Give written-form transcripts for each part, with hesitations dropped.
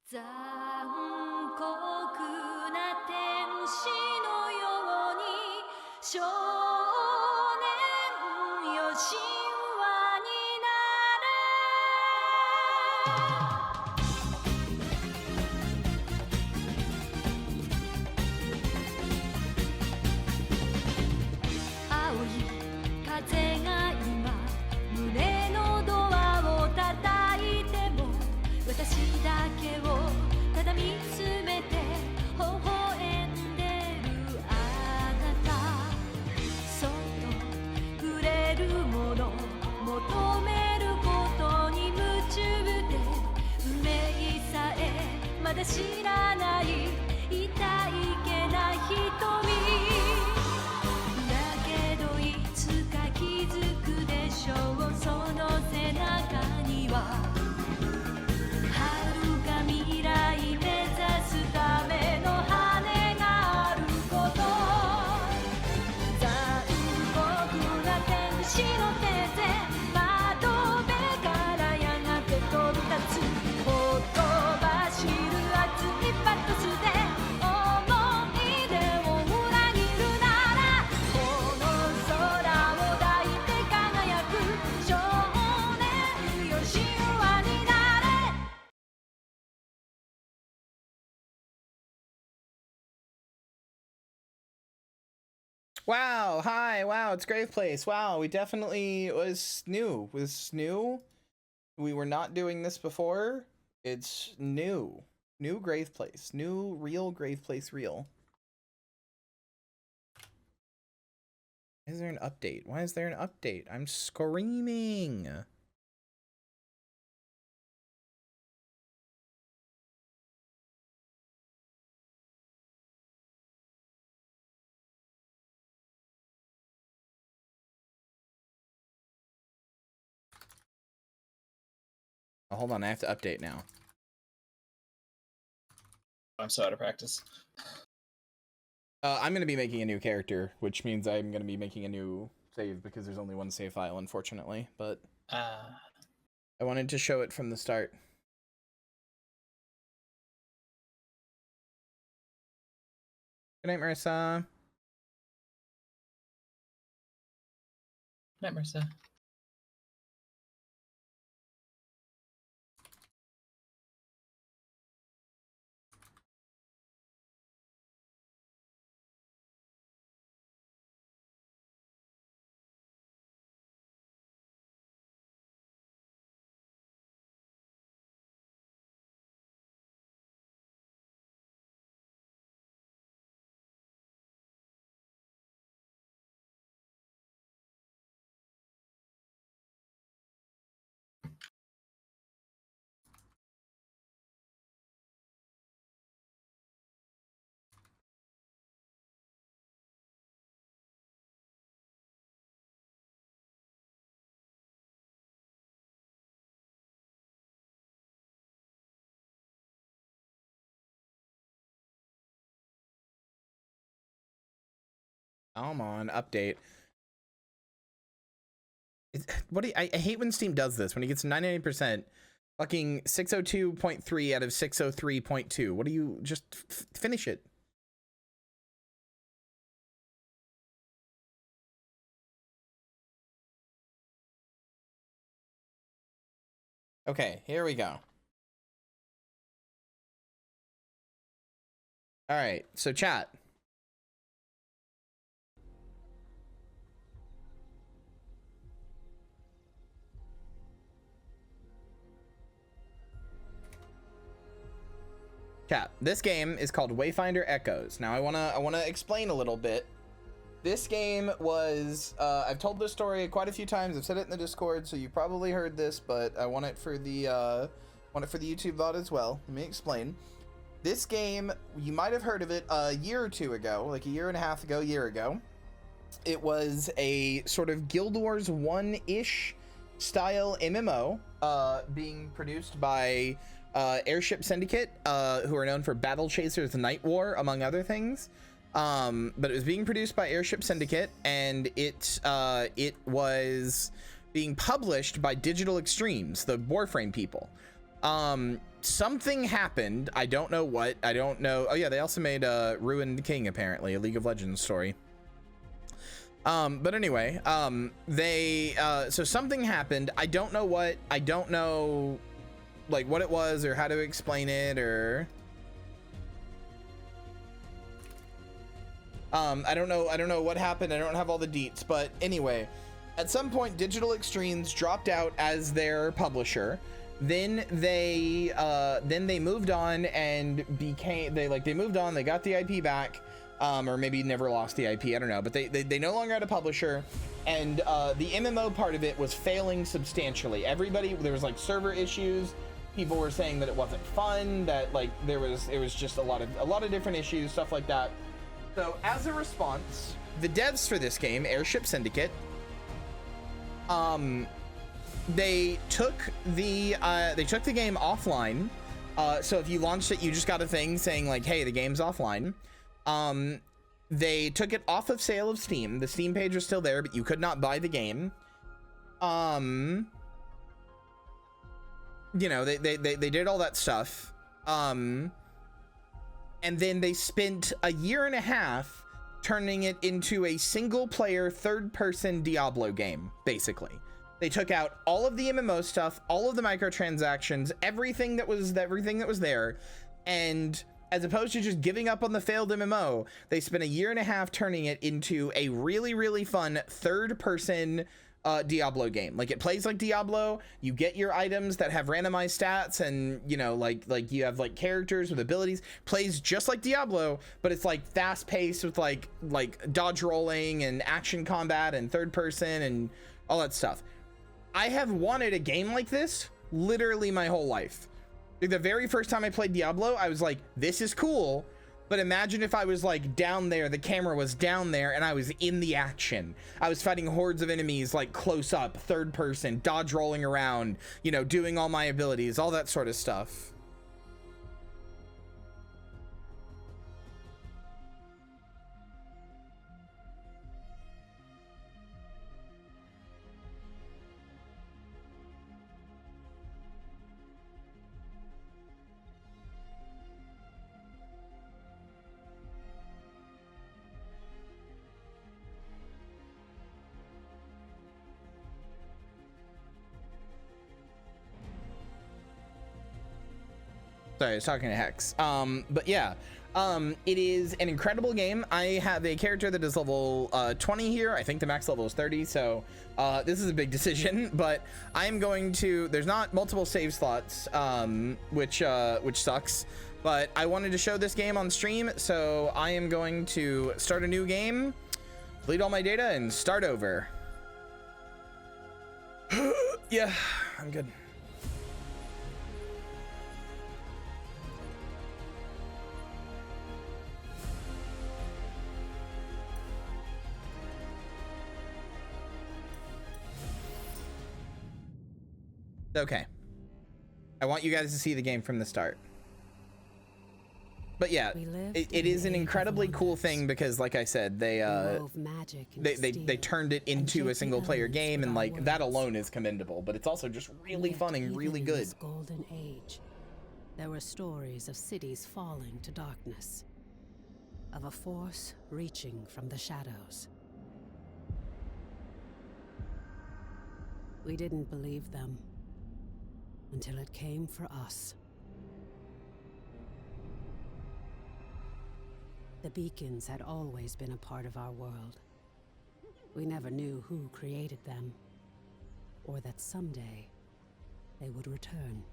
残酷な天使のように少年よ神話になれ青い風が今胸のドアを叩いても私だけをただ見つめて微笑んでるあなたそっと触れるもの求めることに夢中で運命さえまだ知らない痛いけな瞳だけどいつか気づくでしょうその背中には未来目指すための羽があること残酷な天使の手で窓辺からやがて飛び立つほとばしる熱いパトスで思い出を裏切るならこの空を抱いて輝く少年よ神話になれWow, hi, wow, it's Grave Place. Wow, we definitely was new. We were not doing this before. It's new. New Grave Place. New real Grave Place real. Why is there an update? Why is there an update? I'm screaming. Oh, hold on, I have to update now. I'm so out of practice. I'm going to be making a new character, which means I'm going to be making a new save because there's only one save file, unfortunately. But I wanted to show it from the start. Good night, Marissa. Good night, Marissa. Come on, update. I hate when Steam does this. When he gets 99%, fucking 602.3 out of 603.2. What do you just finish it? Okay, here we go. All right, so chat. Chat, this game is called Wayfinder Echoes. Now I wanna explain a little bit. This game was I've told this story quite a few times. I've said it in the Discord, so you probably heard this, but I want it for the YouTube VOD as well. Let me explain. This game, you might have heard of it a year or two ago, like a year and a half ago, year ago. It was a sort of Guild Wars 1-ish style MMO being produced by Airship Syndicate, who are known for Battle Chasers the Night War, among other things. But it was being produced by Airship Syndicate, and it was being published by Digital Extremes, the Warframe people. Something happened. I don't know what. I don't know. Oh yeah, they also made Ruined King, apparently, a League of Legends story. But anyway, so something happened. I don't know what. I don't know like what it was or how to explain it, or I don't know what happened. I don't have all the deets, but anyway, at some point Digital Extremes dropped out as their publisher. Then they moved on and they moved on, they got the IP back, or maybe never lost the IP, I don't know, but they no longer had a publisher, and the MMO part of it was failing substantially. There was like server issues, people were saying that it wasn't fun, that like it was just a lot of different issues, stuff like that. So as a response, the devs for this game, Airship Syndicate, they took the game offline. So if you launched it, you just got a thing saying like, hey, the game's offline. They took it off of sale of Steam. The Steam page was still there, but you could not buy the game. You know, they did all that stuff. And then they spent a year and a half turning it into a single player third person Diablo game, basically. They took out all of the MMO stuff, all of the microtransactions, everything that was there, and as opposed to just giving up on the failed MMO, they spent a year and a half turning it into a really, really fun third person Diablo game. Like, it plays like Diablo. You get your items that have randomized stats, and you know, like you have like characters with abilities. Plays just like Diablo, but it's like fast paced with like dodge rolling and action combat and third person and all that stuff. I have wanted a game like this literally my whole life. Like, the very first time I played Diablo, I was like, this is cool, but imagine if I was like down there, the camera was down there, and I was in the action. I was fighting hordes of enemies, like close up, third person, dodge rolling around, you know, doing all my abilities, all that sort of stuff. Sorry, I was talking to Hex. But yeah, it is an incredible game. I have a character that is level 20 here. I think the max level is 30, so this is a big decision, but I am going to, there's not multiple save slots, which sucks, but I wanted to show this game on stream, so I am going to start a new game, delete all my data, and start over. Yeah, I'm good. Okay, I want you guys to see the game from the start. But yeah, it is an incredibly cool thing because, like I said, they turned it into a single player game, and like that alone is commendable. But it's also just really fun and really good. In this golden age, there were stories of cities falling to darkness, of a force reaching from the shadows. We didn't believe them until it came for us. The beacons had always been a part of our world. We never knew who created them, or that someday they would return.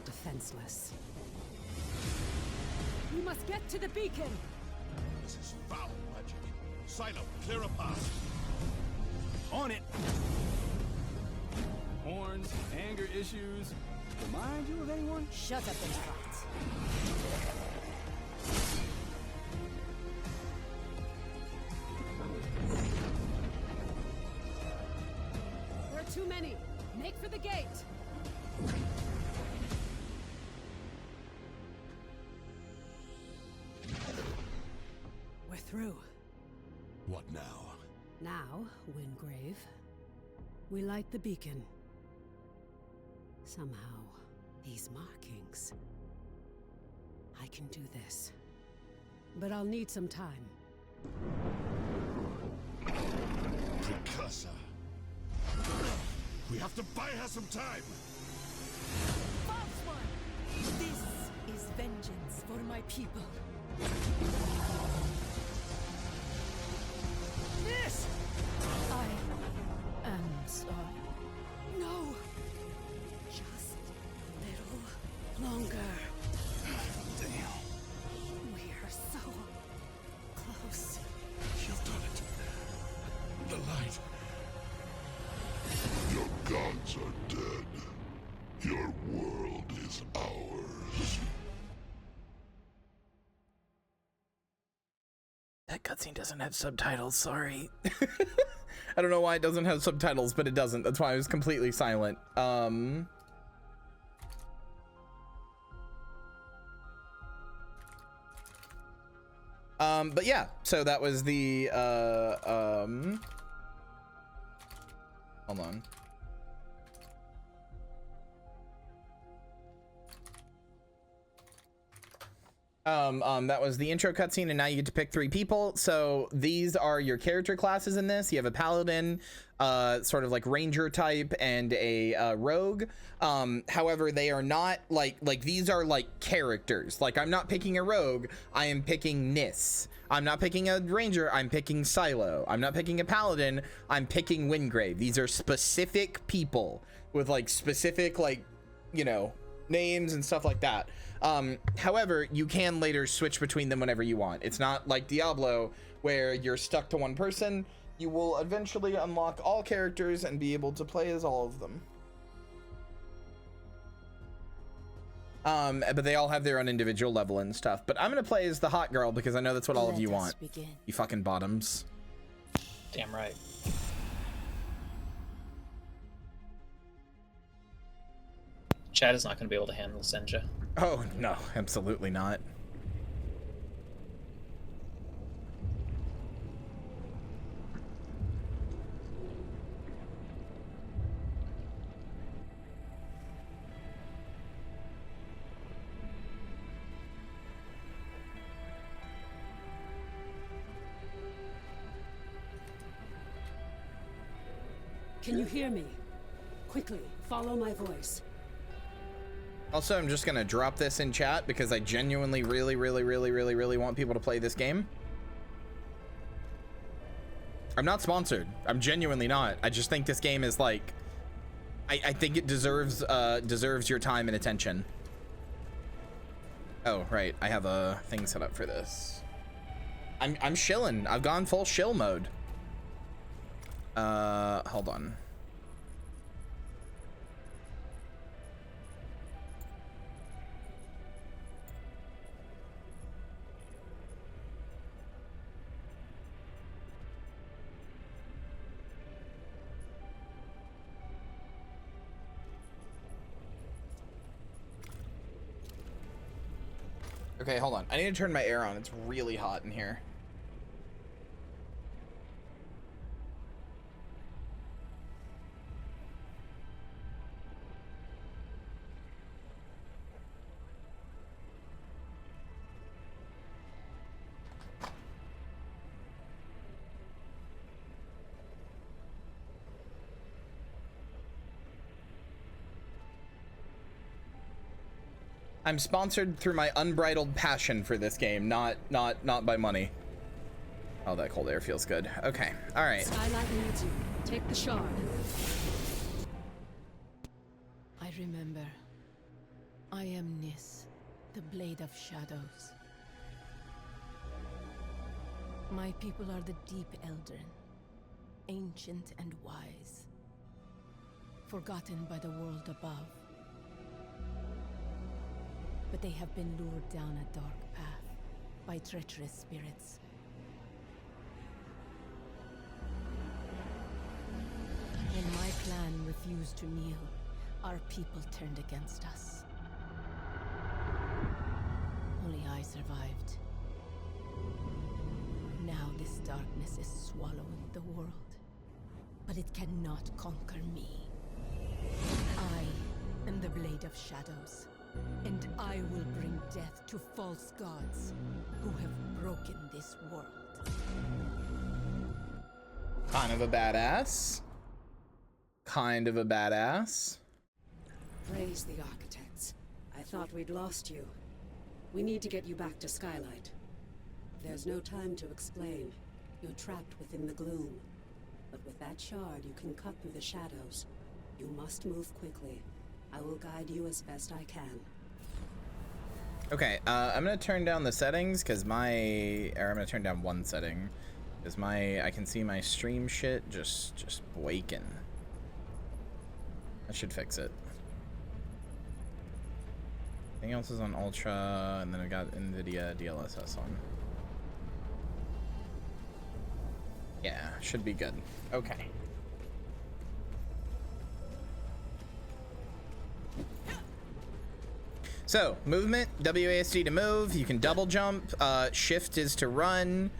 Defenseless. We must get to the beacon! This is foul magic. Silo, clear a path. On it! Horns, anger issues. Remind you of anyone? Shut up and fight. There are too many. Make for the gate. We're through. What now? Now, Wingrave, we light the beacon. Somehow, these markings. I can do this. But I'll need some time. Precursor. We have to buy her some time. False one! This is vengeance for my people. This! I am sorry. No! Just a little longer. Damn. We're so close. You've done it. The light. Your gods are dead. Your world is ours. That cutscene doesn't have subtitles, sorry. I don't know why it doesn't have subtitles, but it doesn't. That's why I was completely silent. But yeah, so that was the, hold on. That was the intro cutscene, and now you get to pick 3 people. So these are your character classes in this. You have a paladin, sort of like ranger type, and a rogue. However, they are not like these are like characters. Like, I'm not picking a rogue, I am picking Nis. I'm not picking a ranger, I'm picking Silo. I'm not picking a paladin, I'm picking Wingrave. These are specific people with like specific, like, you know, names and stuff like that. However, you can later switch between them whenever you want. It's not like Diablo where you're stuck to one person. You will eventually unlock all characters and be able to play as all of them. But they all have their own individual level and stuff. But I'm gonna play as the hot girl because I know that's what all of you want. You fucking bottoms. Damn right. Chad is not going to be able to handle Senja. Oh, no, absolutely not. Can you hear me? Quickly, follow my voice. Also, I'm just gonna drop this in chat because I genuinely really want people to play this game. I'm not sponsored. I'm genuinely not. I just think this game is like, I think it deserves your time and attention. Oh, right. I have a thing set up for this. I'm shilling. I've gone full shill mode. Hold on. Okay, hold on. I need to turn my air on. It's really hot in here. I'm sponsored through my unbridled passion for this game, not by money. Oh, that cold air feels good. Okay, all right. Skylight needs you. Take the shard. I remember. I am Nis, the Blade of Shadows. My people are the Deep Eldrin, ancient and wise, forgotten by the world above. but they have been lured down a dark path by treacherous spirits. When my clan refused to kneel, our people turned against us. Only I survived. Now this darkness is swallowing the world, but it cannot conquer me. I am the Blade of Shadows, and I will bring death to false gods who have broken this world. Kind of a badass. Kind of a badass. Praise the architects. I thought we'd lost you. We need to get you back to Skylight. There's no time to explain. You're trapped within the gloom. But with that shard, you can cut through the shadows. You must move quickly. I will guide you as best I can. Okay, I'm gonna turn down the settings because I'm gonna turn down one setting because I can see my stream shit just breaking. That should fix it. Everything else is on Ultra, and then I got NVIDIA DLSS on. Yeah, should be good. Okay. So, movement, WASD to move, you can double jump, shift is to run,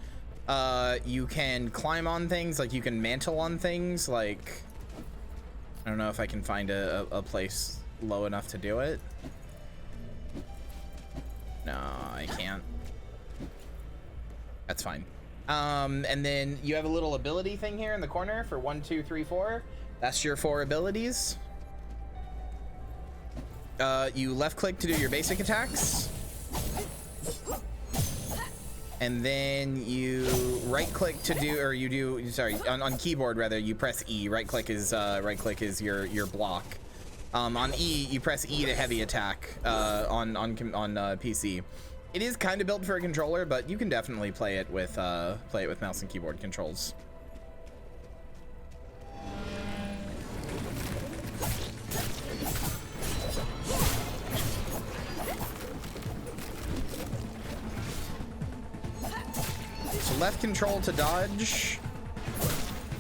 you can climb on things, like you can mantle on things, like, I don't know if I can find a place low enough to do it. No, I can't. That's fine. And then you have a little ability thing here in the corner for 1, 2, 3, 4. That's your 4 abilities. You left click to do your basic attacks. And then you right click to do, or you do, sorry, on keyboard rather, you press E. Right click is your block. On E, you press E to heavy attack on PC. It is kind of built for a controller, but you can definitely play it with mouse and keyboard controls. So left control to dodge,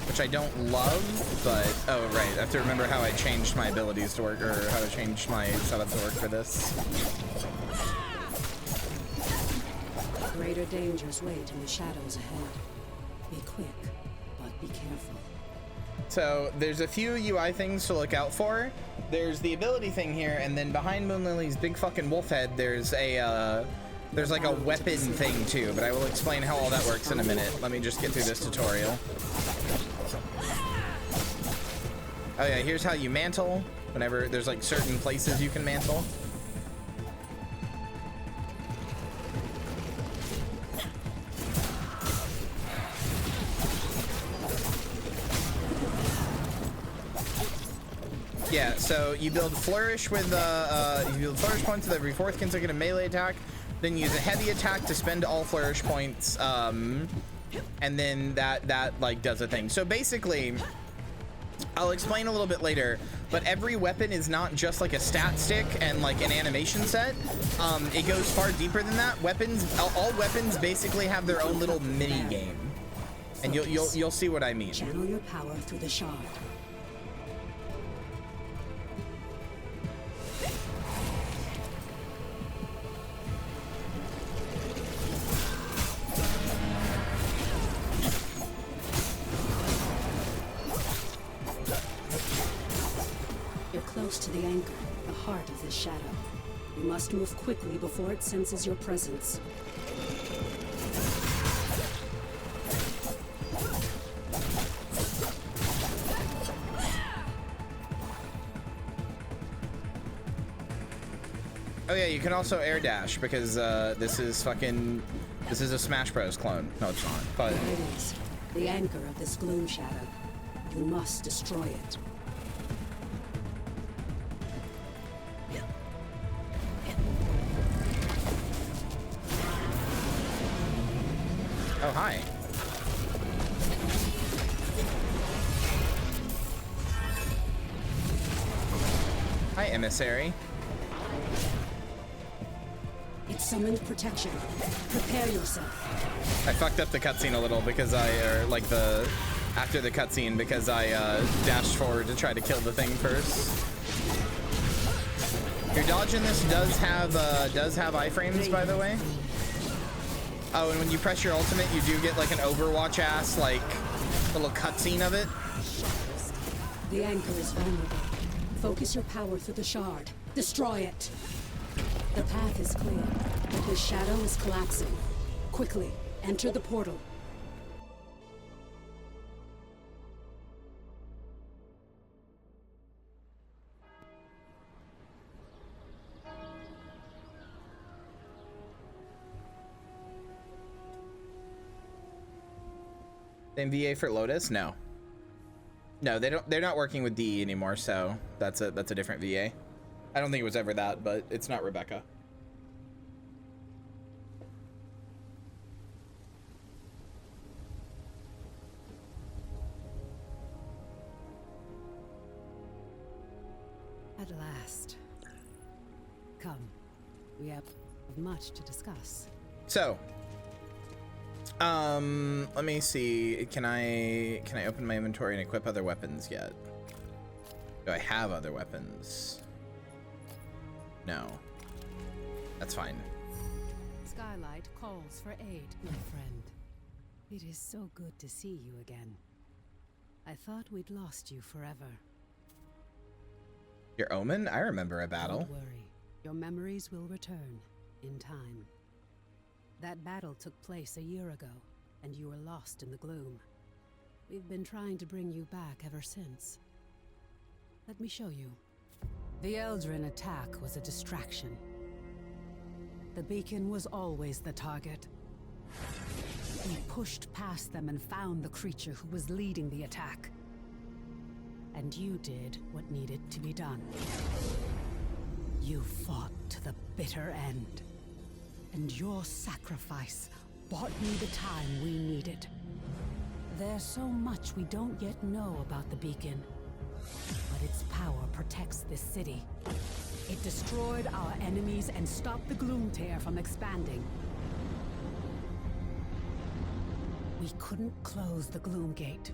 which I don't love, but oh right, I have to remember how I changed my abilities to work, or how to change my setup to work for this. Greater dangers wait in the shadows ahead. Be quick, but be careful. So there's a few UI things to look out for. There's the ability thing here, and then behind Moonlily's big fucking wolf head, there's like a weapon thing too, but I will explain how all that works in a minute. Let me just get through this tutorial. Oh yeah, here's how you mantle. Whenever there's like certain places you can mantle. Yeah, so you build flourish with you build flourish points with every 4th consecutive melee attack. Then use a heavy attack to spend all flourish points, and then that like does a thing. So basically, I'll explain a little bit later, but every weapon is not just like a stat stick and like an animation set. It goes far deeper than that. All weapons basically have their own little mini game, and you'll see what I mean. Channel your power through the shard. Close to the anchor, the heart of this shadow. You must move quickly before it senses your presence. Oh yeah, you can also air dash because this is a Smash Bros clone. No, it's not. But there it is, the anchor of this gloom shadow. You must destroy it. oh hi. Hi, emissary. summoned protection. Prepare yourself. I fucked up the cutscene a little because after the cutscene because I dashed forward to try to kill the thing first. Your dodge in this does have iframes, by the way. Oh, and when you press your ultimate, you do get like an Overwatch ass like little cutscene of it. The anchor is vulnerable. Focus your power through the shard. Destroy it. The path is clear, but the shadow is collapsing. Quickly, enter the portal. Same VA for Lotus? No. No, they don't. They're not working with DE anymore, so that's a different VA. I don't think it was ever that, but it's not Rebecca. At last. Come. We have much to discuss. So, let me see. Can I open my inventory and equip other weapons yet? Do I have other weapons? No. That's fine. Skylight calls for aid, my friend. It is so good to see you again. I thought we'd lost you forever. Your Omen? I remember a battle. Don't worry. Your memories will return in time. That battle took place a year ago, and you were lost in the gloom. We've been trying to bring you back ever since. Let me show you. The Eldrin attack was a distraction. The beacon was always the target. We pushed past them and found the creature who was leading the attack. And you did what needed to be done. You fought to the bitter end. And your sacrifice bought me the time we needed. There's so much we don't yet know about the beacon. But its power protects this city. It destroyed our enemies and stopped the Gloom Tear from expanding. We couldn't close the Gloom Gate.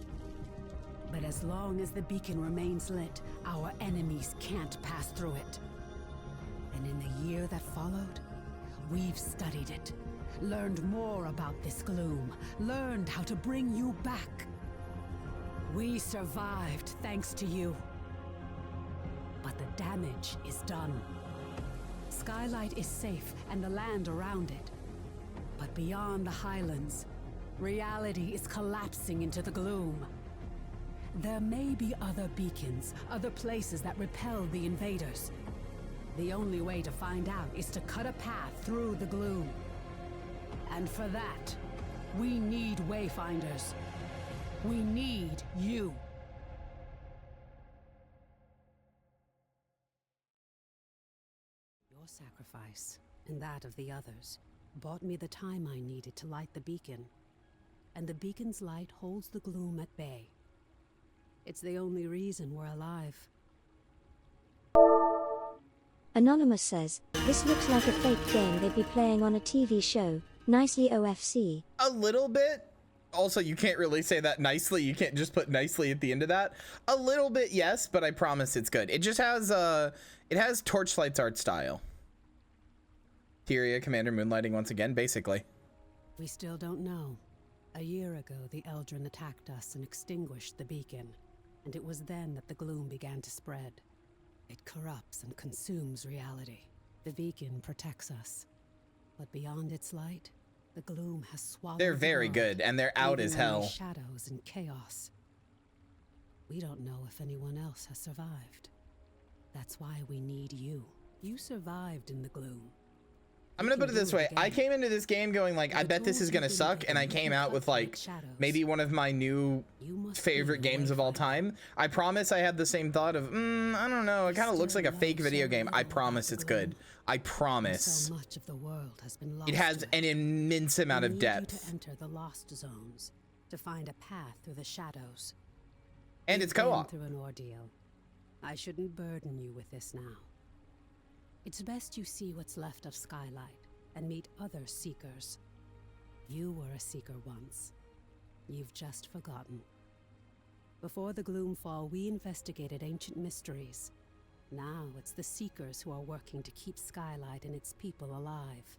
But as long as the beacon remains lit, our enemies can't pass through it. And in the year that followed, we've studied it, learned more about this gloom, learned how to bring you back. We survived thanks to you. But the damage is done. Skylight is safe and the land around it. But beyond the highlands, reality is collapsing into the gloom. There may be other beacons, other places that repel the invaders. The only way to find out is to cut a path through the gloom. And for that, we need Wayfinders. We need you. Your sacrifice, and that of the others, bought me the time I needed to light the beacon. And the beacon's light holds the gloom at bay. It's the only reason we're alive. Anonymous says, this looks like a fake game they'd be playing on a TV show. Nicely OFC. A little bit. Also, you can't really say that nicely. You can't just put nicely at the end of that. A little bit, yes, but I promise it's good. It just has, it has Torchlight's art style. Kyria, Commander Moonlighting once again, basically. We still don't know. A year ago, the Eldrin attacked us and extinguished the beacon. And it was then that the gloom began to spread. It corrupts and consumes reality. The beacon protects us. But beyond its light, the gloom has swallowed They're very the world, good, and they're out as leaving only hell. Shadows and chaos. We don't know if anyone else has survived. That's why we need you. You survived in the gloom. I'm gonna put it this way. I came into this game going like, I bet this is gonna suck, and I came out with like maybe one of my new favorite games of all time. I promise I had the same thought of, I don't know, it kind of looks like a fake video game. I promise it's good. I promise. So much of the world has been lost. It has an immense amount of depth. You to enter the lost zones, to find a path through the shadows. And it's You've been co-op. through an ordeal. I shouldn't burden you with this now. It's best you see what's left of Skylight, and meet other seekers. You were a seeker once. You've just forgotten. Before the Gloomfall, we investigated ancient mysteries. Now it's the Seekers who are working to keep Skylight and its people alive.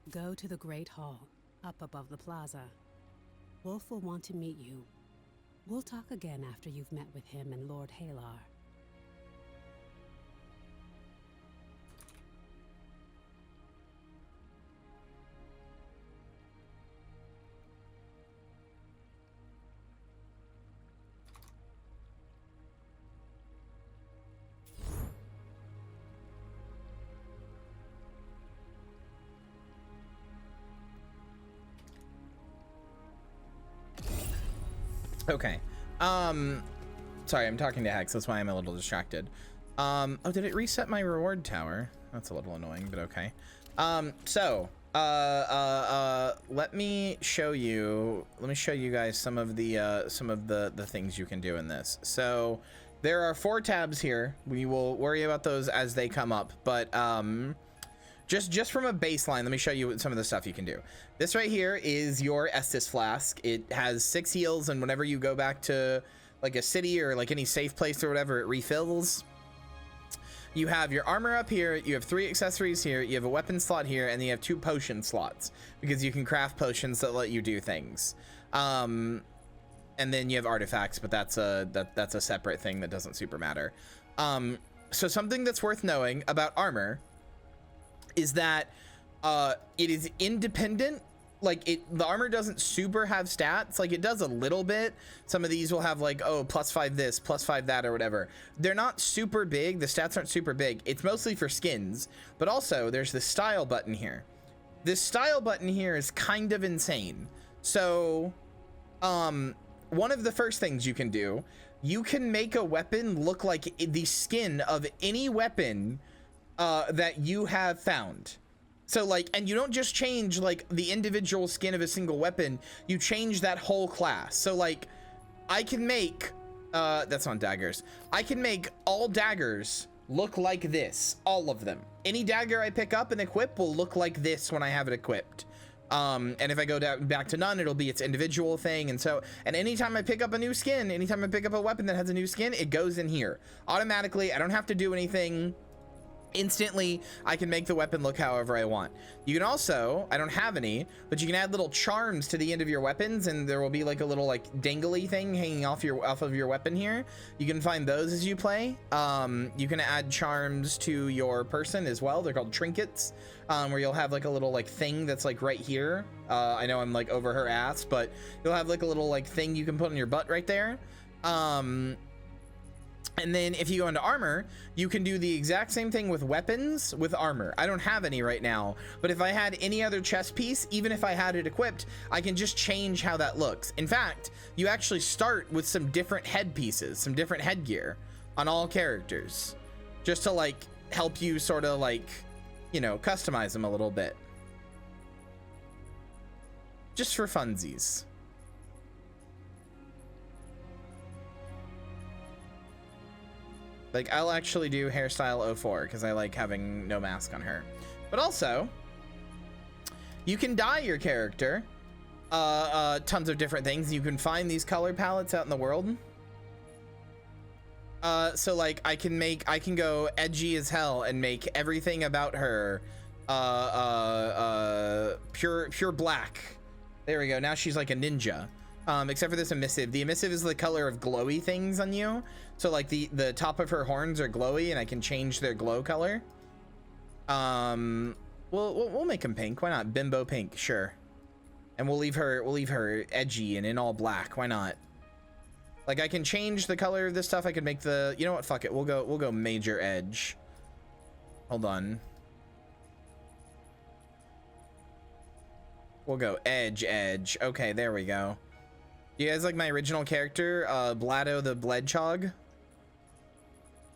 Go to the Great Hall, up above the plaza. Wolf will want to meet you. We'll talk again after you've met with him and Lord Halar. Okay. Sorry, I'm talking to Hex. That's why I'm a little distracted. Oh, did it reset my reward tower? That's a little annoying, but okay. Let me show you guys some of the things you can do in this. So there are 4 tabs here. We will worry about those as they come up, but just from a baseline, let me show you some of the stuff you can do. This right here is your Estus flask. It has 6 heals, and whenever you go back to like a city or like any safe place or whatever, it refills. You have your armor up here, you have 3 accessories here, you have a weapon slot here, and then you have 2 potion slots because you can craft potions that let you do things. And then you have artifacts, but that's a separate thing that doesn't super matter. So something that's worth knowing about armor is that it is independent. Like the armor doesn't super have stats. Like it does a little bit. Some of these will have like, oh, +5 this, +5 that, or whatever. They're not super big. The stats aren't super big. It's mostly for skins, but also there's this style button here. This style button here is kind of insane. So one of the first things you can do, you can make a weapon look like the skin of any weapon that you have found. So like, and you don't just change like the individual skin of a single weapon, you change that whole class. So like I can make that's on daggers. I can make all daggers look like this, all of them. Any dagger I pick up and equip will look like this when I have it equipped. And if I go back to none, it'll be its individual thing. And so, and anytime I pick up a new skin, anytime I pick up a weapon that has a new skin, it goes in here automatically. I don't have to do anything. Instantly, I can make the weapon look however I want. You can also, I don't have any, but you can add little charms to the end of your weapons, and there will be like a little like dangly thing hanging off of your weapon here. You can find those as you play. You can add charms to your person as well. They're called trinkets, where you'll have like a little like thing that's like right here. I know I'm like over her ass, but you'll have like a little like thing you can put on your butt right there. And then if you go into armor, you can do the exact same thing with weapons with armor. I don't have any right now, but if I had any other chest piece, even if I had it equipped, I can just change how that looks. In fact, you actually start with some different head pieces, some different headgear on all characters, just to like help you sort of like, you know, customize them a little bit. Just for funsies. Like, I'll actually do hairstyle 04 because I like having no mask on her. But also, you can dye your character tons of different things. You can find these color palettes out in the world. So like I can go edgy as hell and make everything about her pure black. There we go. Now she's like a ninja. Except for this emissive. The emissive is the color of glowy things on you. So like the top of her horns are glowy, and I can change their glow color. We'll make them pink. Why not? Bimbo pink, sure. And we'll leave her edgy and in all black. Why not? Like I can change the color of this stuff. I could make the, you know what? Fuck it. We'll go major edge. Hold on. We'll go edge. Okay, there we go. You guys like my original character, Blado the Bledchog?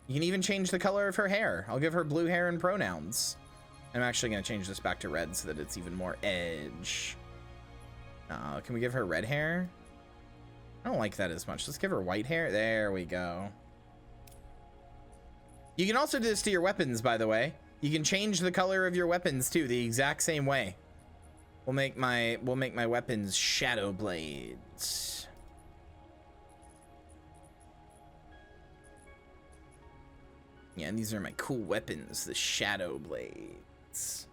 You can even change the color of her hair. I'll give her blue hair and pronouns. I'm actually going to change this back to red so that it's even more edge. Can we give her red hair? I don't like that as much. Let's give her white hair. There we go. You can also do this to your weapons, by the way. You can change the color of your weapons too, the exact same way. We'll make my weapons shadow blades. Yeah, and these are my cool weapons, the shadow blades.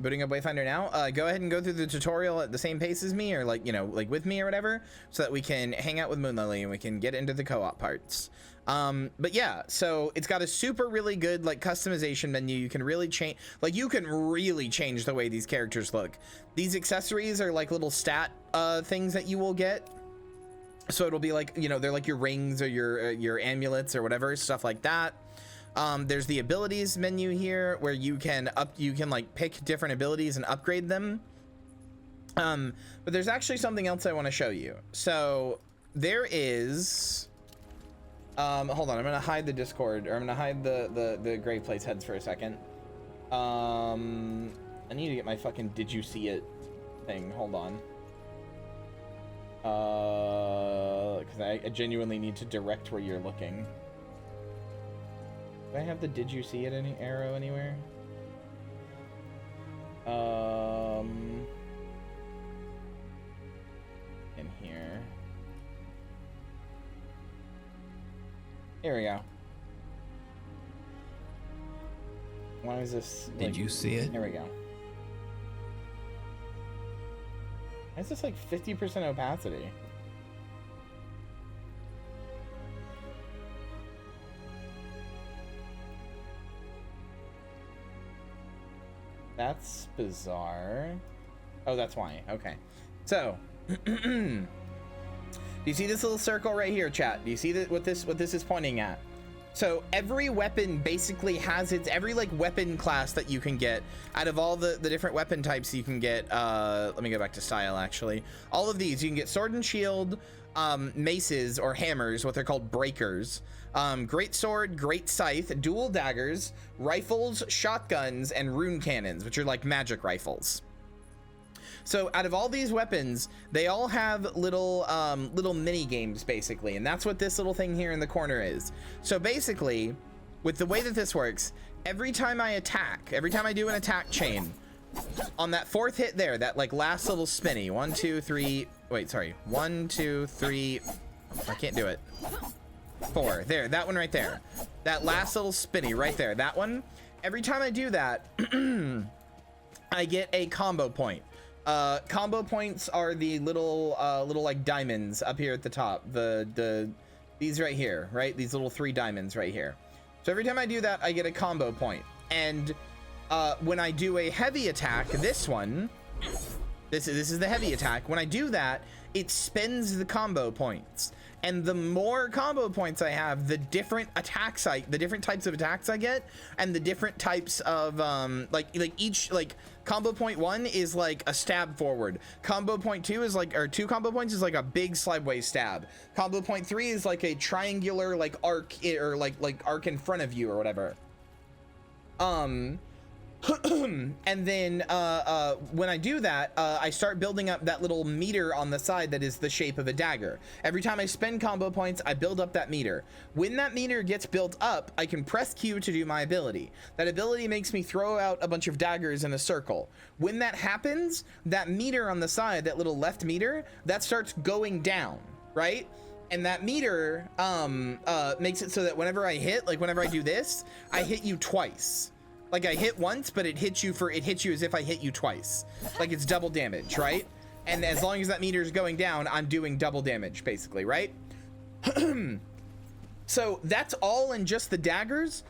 Booting up Wayfinder now. Go ahead and go through the tutorial at the same pace as me, or like, you know, like with me or whatever, so that we can hang out with Moonlily and we can get into the co-op parts. But yeah, so it's got a super really good like customization menu. You can really change, like you can really change the way these characters look. These accessories are like little stat things that you will get. So it'll be like, you know, they're like your rings or your amulets or whatever, stuff like that. There's the abilities menu here where you can like pick different abilities and upgrade them. But there's actually something else I want to show you. So there is, hold on, I'm gonna hide the Discord, or I'm gonna hide the Grave Place heads for a second. I need to get my fucking did you see it thing. Hold on. Because I genuinely need to direct where you're looking. Do I have the did you see it any arrow anywhere? In here. Here we go. Why is this? Did you see it? Here we go. Why is this like 50% opacity? That's bizarre. Oh, that's why. Okay. So, do you see this little circle right here, chat? Do you see that what this is pointing at? So every weapon basically has its every like weapon class that you can get out of all the different weapon types you can get. Let me go back to style actually. All of these you can get sword and shield, maces or hammers, what they're called breakers, great sword, great scythe, dual daggers, rifles, shotguns, and rune cannons, which are like magic rifles. So out of all these weapons, they all have little little mini games basically, and that's what this little thing here in the corner is. So basically, with the way that this works, every time I attack, every time I do an attack chain, on that fourth hit there, that like last little spinny, 1, 2, 3, wait, sorry, 1, 2, 3, I can't do it. 4, there, that one right there. That last little spinny right there, that one. Every time I do that, I get a combo point. Combo points are the little little like diamonds up here at the top. These right here, right? These little 3 diamonds right here. So every time I do that, I get a combo point. And when I do a heavy attack, this one, this is the heavy attack. When I do that, it spends the combo points. And the more combo points I have, the different attacks the different types of attacks I get, and the different types of like each like combo point 1 is like a stab forward. Combo point 2 is like, or 2 combo points is like a big sideways stab. Combo point 3 is like a triangular like arc, or like arc in front of you or whatever. And then when I do that, I start building up that little meter on the side that is the shape of a dagger. Every time I spend combo points, I build up that meter. When that meter gets built up, I can press Q to do my ability. That ability makes me throw out a bunch of daggers in a circle. When that happens, that meter on the side, that little left meter, that starts going down, right? And that meter makes it so that whenever I hit, like whenever I do this, I hit you twice. Like I hit once, but it hits you as if I hit you twice. Like it's double damage, right? And as long as that meter is going down, I'm doing double damage, basically, right? So that's all in just the daggers.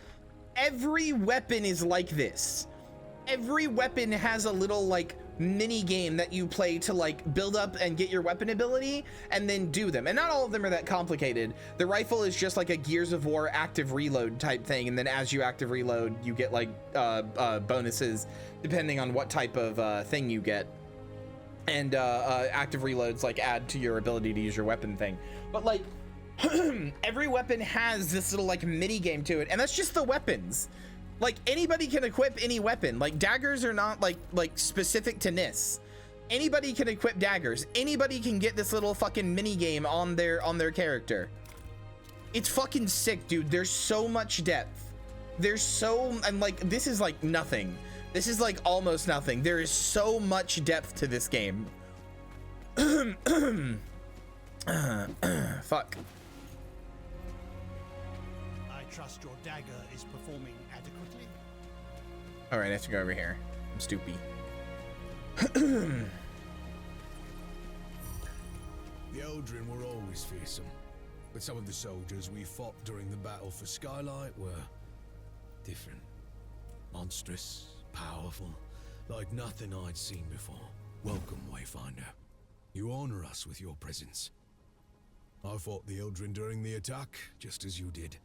Every weapon is like this. Every weapon has a little like mini game that you play to like build up and get your weapon ability and then do them. And not all of them are that complicated. The rifle is just like a Gears of War active reload type thing, and then as you active reload, you get like bonuses depending on what type of thing you get. And active reloads like add to your ability to use your weapon thing. But like every weapon has this little like mini game to it, and that's just the weapons. Like anybody can equip any weapon. Like daggers are not like specific to Nis. Anybody can equip daggers. Anybody can get this little fucking mini game on their character. It's fucking sick, dude. There's so much depth. And like, this is like nothing. This is like almost nothing. There is so much depth to this game. Fuck. I trust your dagger is performing adequately. All right, I have to go over here. I'm stupid. The Eldrin were always fearsome, but some of the soldiers we fought during the battle for Skylight were different. Monstrous, powerful, like nothing I'd seen before. Welcome, Wayfinder. You honor us with your presence. I fought the Eldrin during the attack, just as you did,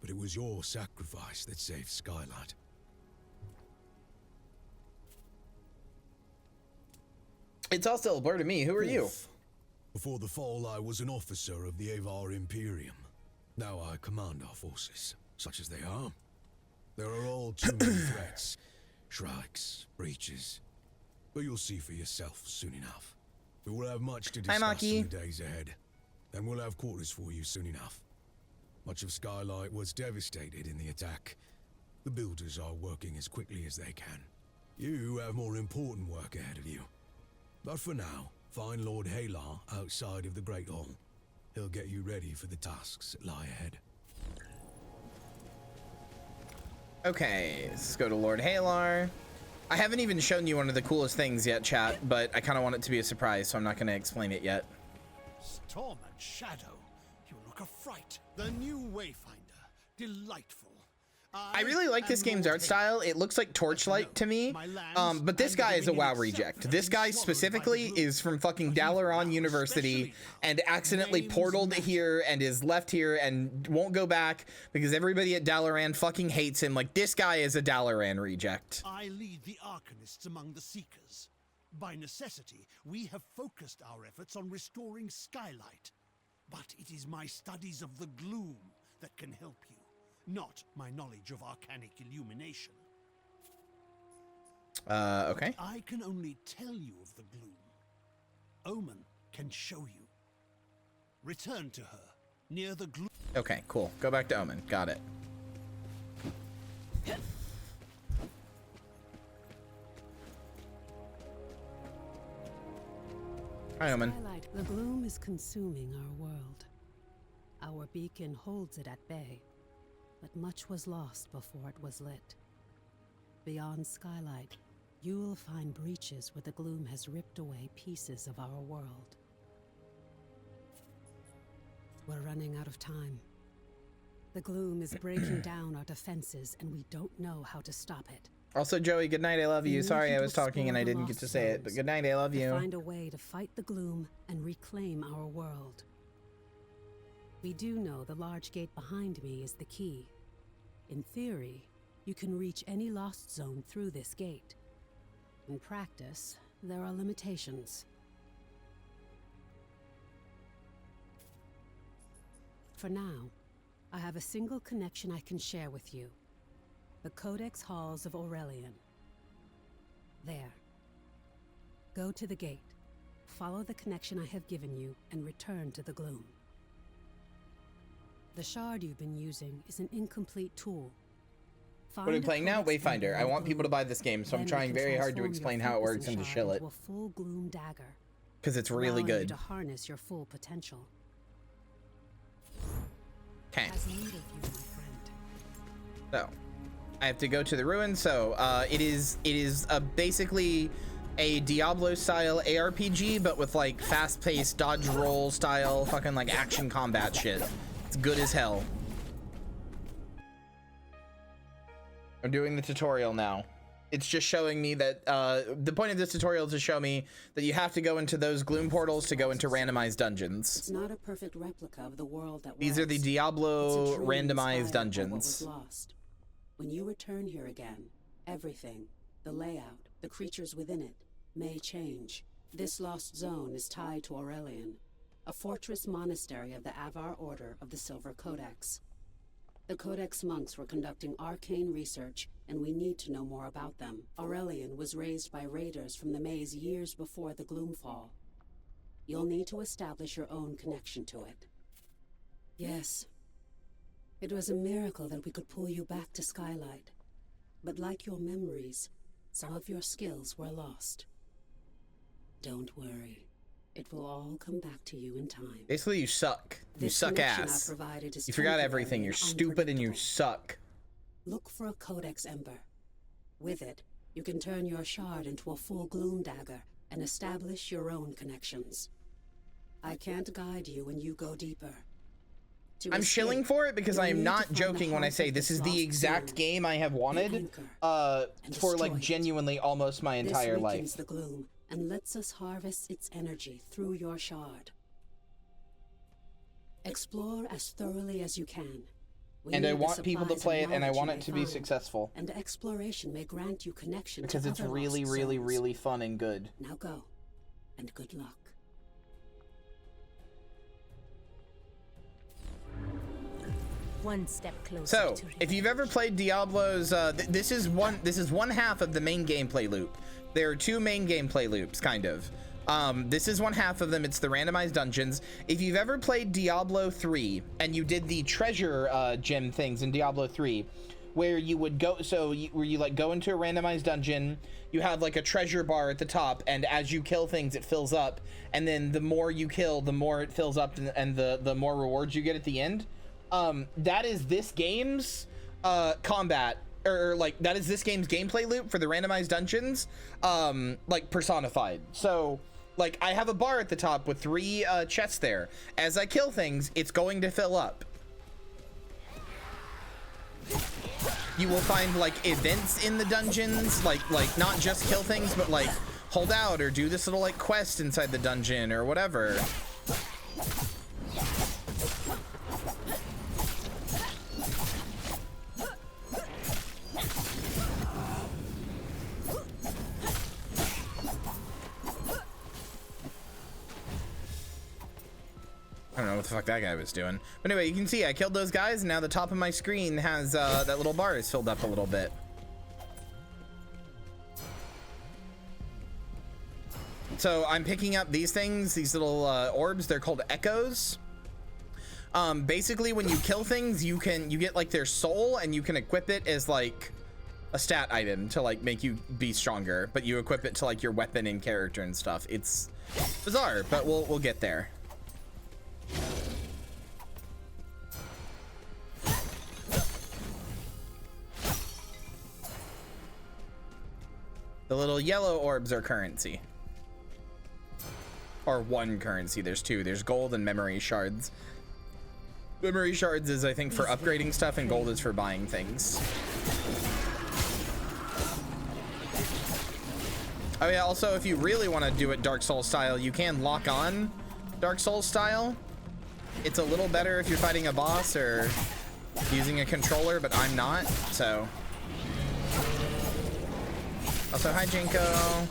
but it was your sacrifice that saved Skylight. It's all still a blur to me. Who are you? Before the fall, I was an officer of the Avar Imperium. Now I command our forces, such as they are. There are all too many threats. Shrikes, breaches. But you'll see for yourself soon enough. We will have much to discuss in the days ahead. And we'll have quarters for you soon enough. Much of Skylight was devastated in the attack. The builders are working as quickly as they can. You have more important work ahead of you. But for now, find Lord Halar outside of the Great Hall. He'll get you ready for the tasks that lie ahead. Okay, let's go to Lord Halar. I haven't even shown you one of the coolest things yet, chat, but I kind of want it to be a surprise, so I'm not going to explain it yet. Storm and shadow, you look a fright. The new Wayfinder, delightful. I really like this game's art style. It looks like Torchlight to me, but this guy is a WoW reject. This guy specifically is from fucking Dalaran University and accidentally portaled here and is left here and won't go back because everybody at Dalaran fucking hates him. Like, this guy is a Dalaran reject. I lead the Arcanists among the Seekers. By necessity, we have focused our efforts on restoring Skylight. But it is my studies of the gloom that can help you. Not my knowledge of arcanic illumination. Okay. I can only tell you of the gloom. Omen can show you. Return to her, near the gloom. Okay, cool. Go back to Omen. Got it. Hi, Omen. Skylight, the gloom is consuming our world. Our beacon holds it at bay. But much was lost before it was lit. Beyond Skylight, you will find breaches where the gloom has ripped away pieces of our world. We're running out of time. The gloom is breaking down our defenses, and we don't know how to stop it. Also, Joey, good night. I love you. Sorry I was talking and I didn't get to say it, but good night. I love you. Find a way to fight the gloom and reclaim our world. We do know the large gate behind me is the key. In theory, you can reach any lost zone through this gate. In practice, there are limitations. For now, I have a single connection I can share with you. The Codex Halls of Aurelian. There. Go to the gate, follow the connection I have given you, and return to the gloom. The shard you've been using is an incomplete tool. What are we playing now? Wayfinder. I want people to buy this game, so I'm trying very hard to explain how it works and to shill it. Full gloom dagger. Because it's really good. To harness your full potential. Okay. Has need of you, my friend. So, I have to go to the ruins. So, it is basically a Diablo-style ARPG, but with like fast-paced dodge roll style, fucking like action combat shit. It's good as hell. I'm doing the tutorial now. It's just showing me that the point of this tutorial is to show me that you have to go into those gloom portals to go into randomized dungeons. It's not a perfect replica of the world that These are the Diablo randomized dungeons. Lost. When you return here again, everything, the layout, the creatures within it, may change. This lost zone is tied to Aurelian, a fortress monastery of the Avar Order of the Silver Codex. The Codex monks were conducting arcane research, and we need to know more about them. Aurelian was raised by raiders from the maze years before the Gloomfall. You'll need to establish your own connection to it. Yes. It was a miracle that we could pull you back to Skylight. But like your memories, some of your skills were lost. Don't worry. It will all come back to you in time. Basically, you suck. You This suck connection ass. I've provided is You forgot temporary everything. You're and stupid and you unpredictable. suck. Look for a Codex Ember. With it, you can turn your shard into a full Gloom dagger and establish your own connections. I can't guide you when you go deeper. To I'm escape, shilling for it because I you'll am need to not find the joking when I heart say of this is lost the exact zone. game I have wanted anchor, for destroy like it. genuinely almost my entire this life. weakens the gloom and lets us harvest its energy through your shard. Explore as thoroughly as you can. We And I need the want people to supplies play it and and I knowledge want you it may to be find, successful. And exploration may grant you connection Because to it's other really, lost really, zones. really fun and good. Now go, and good luck. One step closer So, to if you've ever played Diablo's, this is one half of the main gameplay loop. There are two main gameplay loops, kind of. This is one half of them. It's the randomized dungeons. If you've ever played Diablo 3 and you did the treasure gem things in Diablo 3, where you would go, where you like go into a randomized dungeon, you have like a treasure bar at the top, and as you kill things, it fills up, and then the more you kill, the more it fills up, and the more rewards you get at the end. That is this game's combat, or like that is this game's gameplay loop for the randomized dungeons, like personified. So like I have a bar at the top with 3 chests there. As I kill things, it's going to fill up. You will find like events in the dungeons, like not just kill things, but like hold out or do this little like quest inside the dungeon or whatever. I don't know what the fuck that guy was doing. But anyway, you can see I killed those guys, and now the top of my screen has that little bar is filled up a little bit. So I'm picking up these things, these little orbs. They're called echoes. Basically, when you kill things, you get like their soul, and you can equip it as like a stat item to like make you be stronger. But you equip it to like your weapon and character and stuff. It's bizarre, but we'll get there. The little yellow orbs are currency. Or 1 currency. There's 2. There's gold and memory shards. Memory shards is, I think, for upgrading stuff, and gold is for buying things. Oh yeah, also, if you really want to do it Dark Souls style, you can lock on Dark Souls style. It's a little better if you're fighting a boss or using a controller, but I'm not, so. Also, hi, Jinko.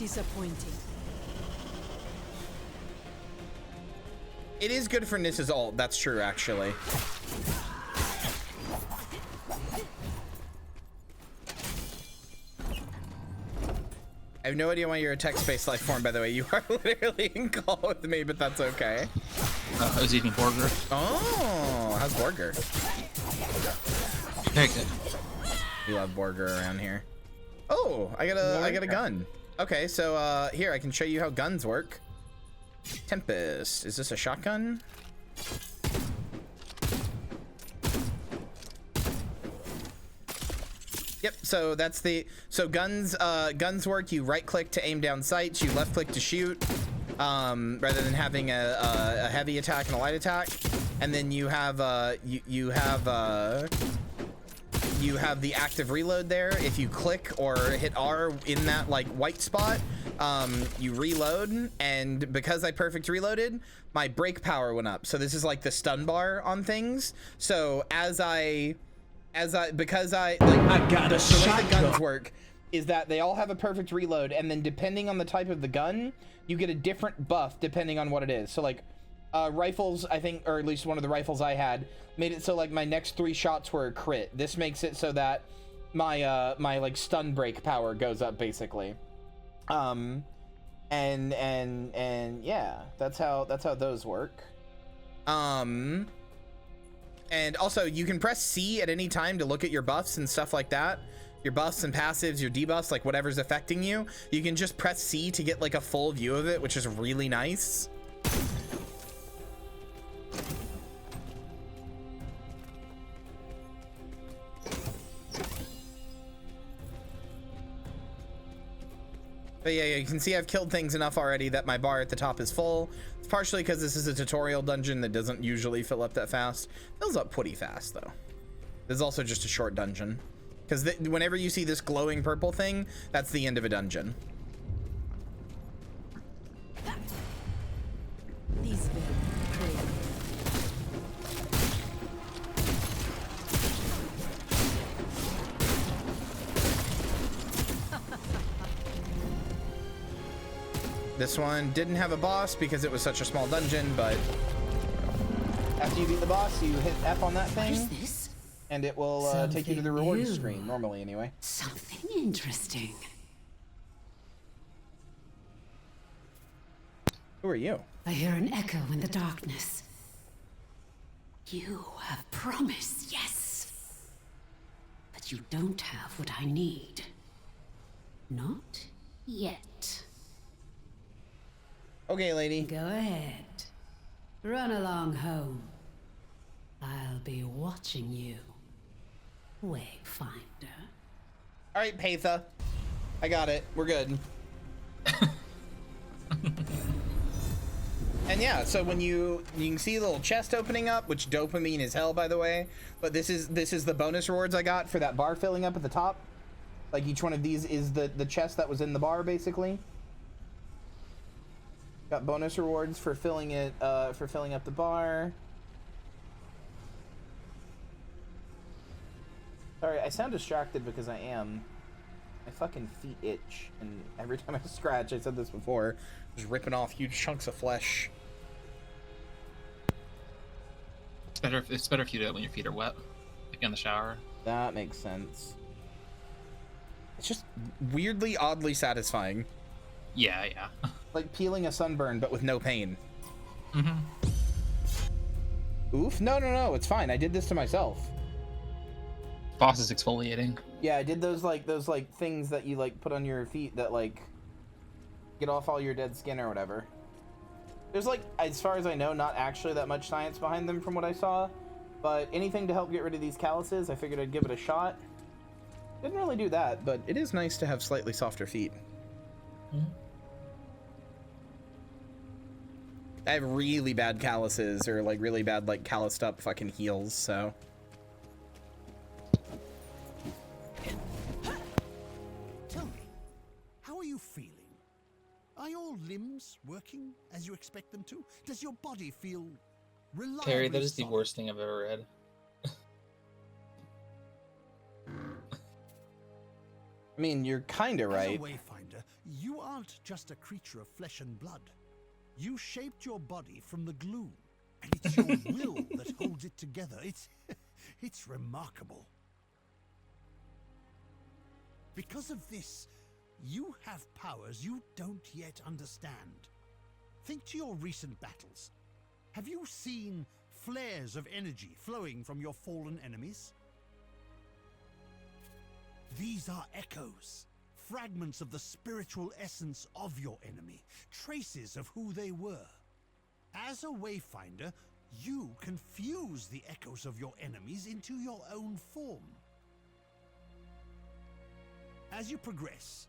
disappointing. It is good for Niss's ult, that's true, actually. I have no idea why you're a text-based life form, by the way. You are literally in call with me, but that's okay. I was eating burger. Oh, how's Borger? Very good. We love Borger around here. Oh, I got a gun. Okay, so here I can show you how guns work. Tempest. Is this a shotgun? Yep, so that's guns work. You right click to aim down sights, you left click to shoot, rather than having a heavy attack and a light attack. And then you have you have the active reload there. If you click or hit R in that like white spot, you reload, and because I perfect reloaded, my break power went up. So this is like the stun bar on things. So because I got a shotgun. The way the guns work is that they all have a perfect reload, and then depending on the type of the gun, you get a different buff depending on what it is. So like rifles, I think, or at least one of the rifles I had, made it so like my next 3 shots were a crit. This makes it so that my my like stun break power goes up basically. And yeah, that's how those work. And also you can press C at any time to look at your buffs and stuff like that. Your buffs and passives, your debuffs, like whatever's affecting you. You can just press C to get like a full view of it, which is really nice. But yeah, you can see I've killed things enough already that my bar at the top is full. It's partially because this is a tutorial dungeon that doesn't usually fill up that fast. Fills up pretty fast though. This is also just a short dungeon. Because whenever you see this glowing purple thing, that's the end of a dungeon. These men crave. This one didn't have a boss because it was such a small dungeon, but after you beat the boss, you hit F on that thing. What is this? And it will take you to the rewards screen, normally anyway. Something interesting. Who are you? I hear an echo in the darkness. You have promise, yes. But you don't have what I need. Not yet. Okay, lady. Go ahead. Run along home. I'll be watching you. Wayfinder. All right, Patha. I got it. We're good. And yeah, so when you can see the little chest opening up, which dopamine is hell, by the way. But this is the bonus rewards I got for that bar filling up at the top. Like each one of these is the chest that was in the bar, basically. Got bonus rewards for filling it, for filling up the bar. Sorry, I sound distracted because I am. My fucking feet itch, and every time I scratch, I said this before, just ripping off huge chunks of flesh. It's better if you do it when your feet are wet, like in the shower. That makes sense. It's just weirdly, oddly satisfying. Yeah, yeah. Like peeling a sunburn, but with no pain. Mm-hmm. Oof. No, it's fine. I did this to myself. Boss is exfoliating. Yeah, I did those things that you like put on your feet that like get off all your dead skin or whatever. There's like, as far as I know, not actually that much science behind them from what I saw, but anything to help get rid of these calluses, I figured I'd give it a shot. Didn't really do that, but it is nice to have slightly softer feet. Mm-hmm. I have really bad calluses, or like really bad like calloused up fucking heels, so. Tell me, how are you feeling? Are your limbs working as you expect them to? Does your body feel reliable? Carrie, that is the worst thing I've ever read. I mean, you're kind of right. As a Wayfinder, you aren't just a creature of flesh and blood. You shaped your body from the gloom, and it's your will that holds it together. It's remarkable. Because of this, you have powers you don't yet understand. Think to your recent battles. Have you seen flares of energy flowing from your fallen enemies? These are echoes, fragments of the spiritual essence of your enemy, traces of who they were. As a Wayfinder, you can fuse the echoes of your enemies into your own form. As you progress,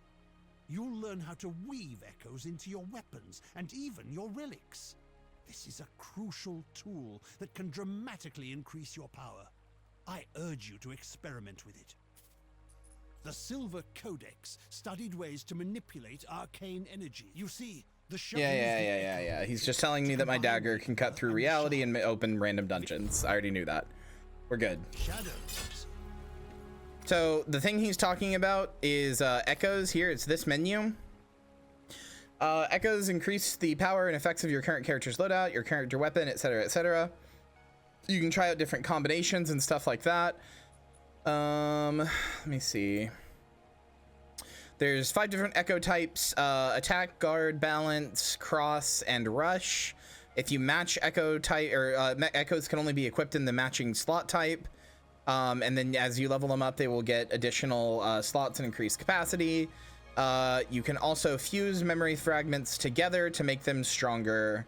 you'll learn how to weave echoes into your weapons and even your relics. This is a crucial tool that can dramatically increase your power. I urge you to experiment with it. The Silver Codex studied ways to manipulate arcane energy. You see, the Yeah. He's just telling me that my dagger can cut through reality and open random dungeons. I already knew that. We're good. Shadows. So the thing he's talking about is echoes here. It's this menu. Echoes increase the power and effects of your current character's loadout, your character weapon, etc., etc. You can try out different combinations and stuff like that. Let me see. There's 5 different echo types: attack, guard, balance, cross, and rush. If you match echo type, or echoes can only be equipped in the matching slot type. And then as you level them up, they will get additional slots and increased capacity. You can also fuse memory fragments together to make them stronger,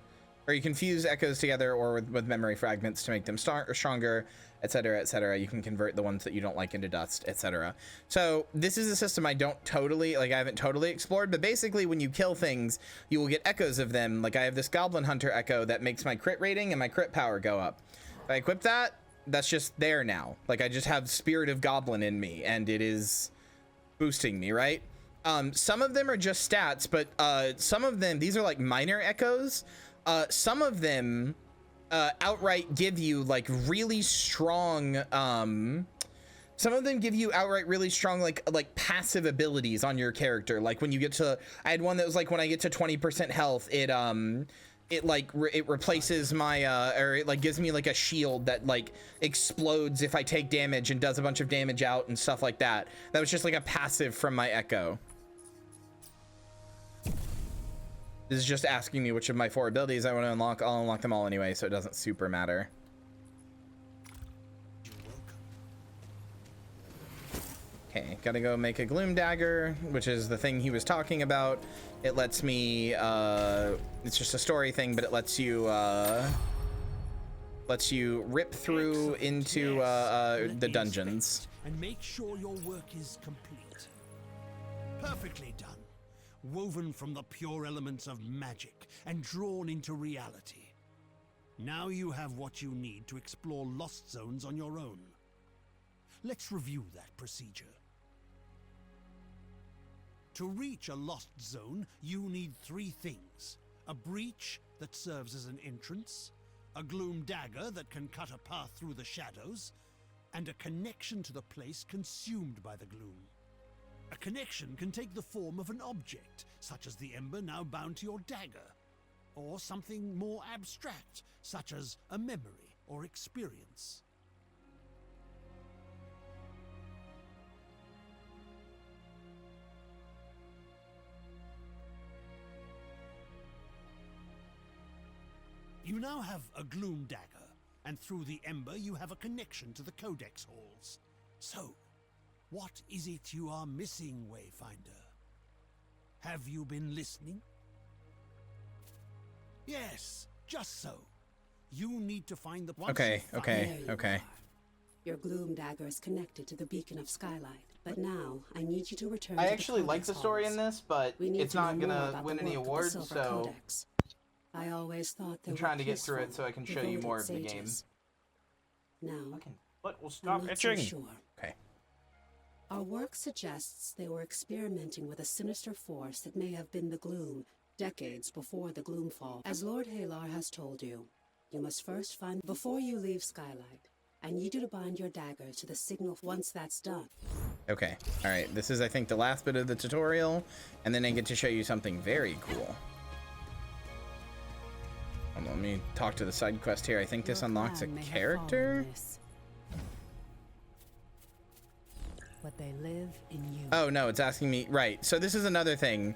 or you can fuse echoes together or with memory fragments to make them stronger, etc., etc. You can convert the ones that you don't like into dust, etc. So this is a system I don't totally, like, I haven't totally explored, but basically when you kill things, you will get echoes of them. Like I have this Goblin Hunter echo that makes my crit rating and my crit power go up. If I equip that, that's just there now. Like I just have Spirit of Goblin in me and it is boosting me, right? Some of them are just stats, but some of them, these are like minor echoes. Some of them outright give you like really strong, some of them give you outright really strong like passive abilities on your character. Like when you get to, I had one that was like when I get to 20% health, it replaces my or it like gives me like a shield that like explodes if I take damage and does a bunch of damage out and stuff like that. That was just like a passive from my echo. This is just asking me which of my 4 abilities I want to unlock. I'll unlock them all anyway, so it doesn't super matter. Okay, gotta go make a Gloom Dagger, which is the thing he was talking about. It lets me, it's just a story thing, but it lets you rip through into the dungeons. And make sure your work is complete. Perfectly done. Woven from the pure elements of magic and drawn into reality. Now you have what you need to explore lost zones on your own. Let's review that procedure. To reach a lost zone, you need 3 things. A breach that serves as an entrance, a gloom dagger that can cut a path through the shadows, and a connection to the place consumed by the gloom. A connection can take the form of an object, such as the ember now bound to your dagger, or something more abstract, such as a memory or experience. You now have a gloom dagger, and through the ember you have a connection to the codex halls. So, what is it you are missing, Wayfinder? Have you been listening? Yes, just so. You need to find the... Okay. Your gloom dagger is connected to the beacon of Skylight, but now I need you to return I to actually like the story in this, but it's not gonna win any awards, so Codex. I always thought I'm trying to get through it so I can show you more of the game. Now, What will stop I'm not so itching? sure. Okay. Our work suggests they were experimenting with a sinister force that may have been the Gloom, decades before the Gloomfall. As Lord Halar has told you, you must first find... Before you leave Skylight, I need you to bind your dagger to the signal. Once that's done... Okay, alright, this is I think the last bit of the tutorial, and then I get to show you something very cool. Let me talk to the side quest here. I think this unlocks a character. But they live in you. Oh no, it's asking me, right. So this is another thing.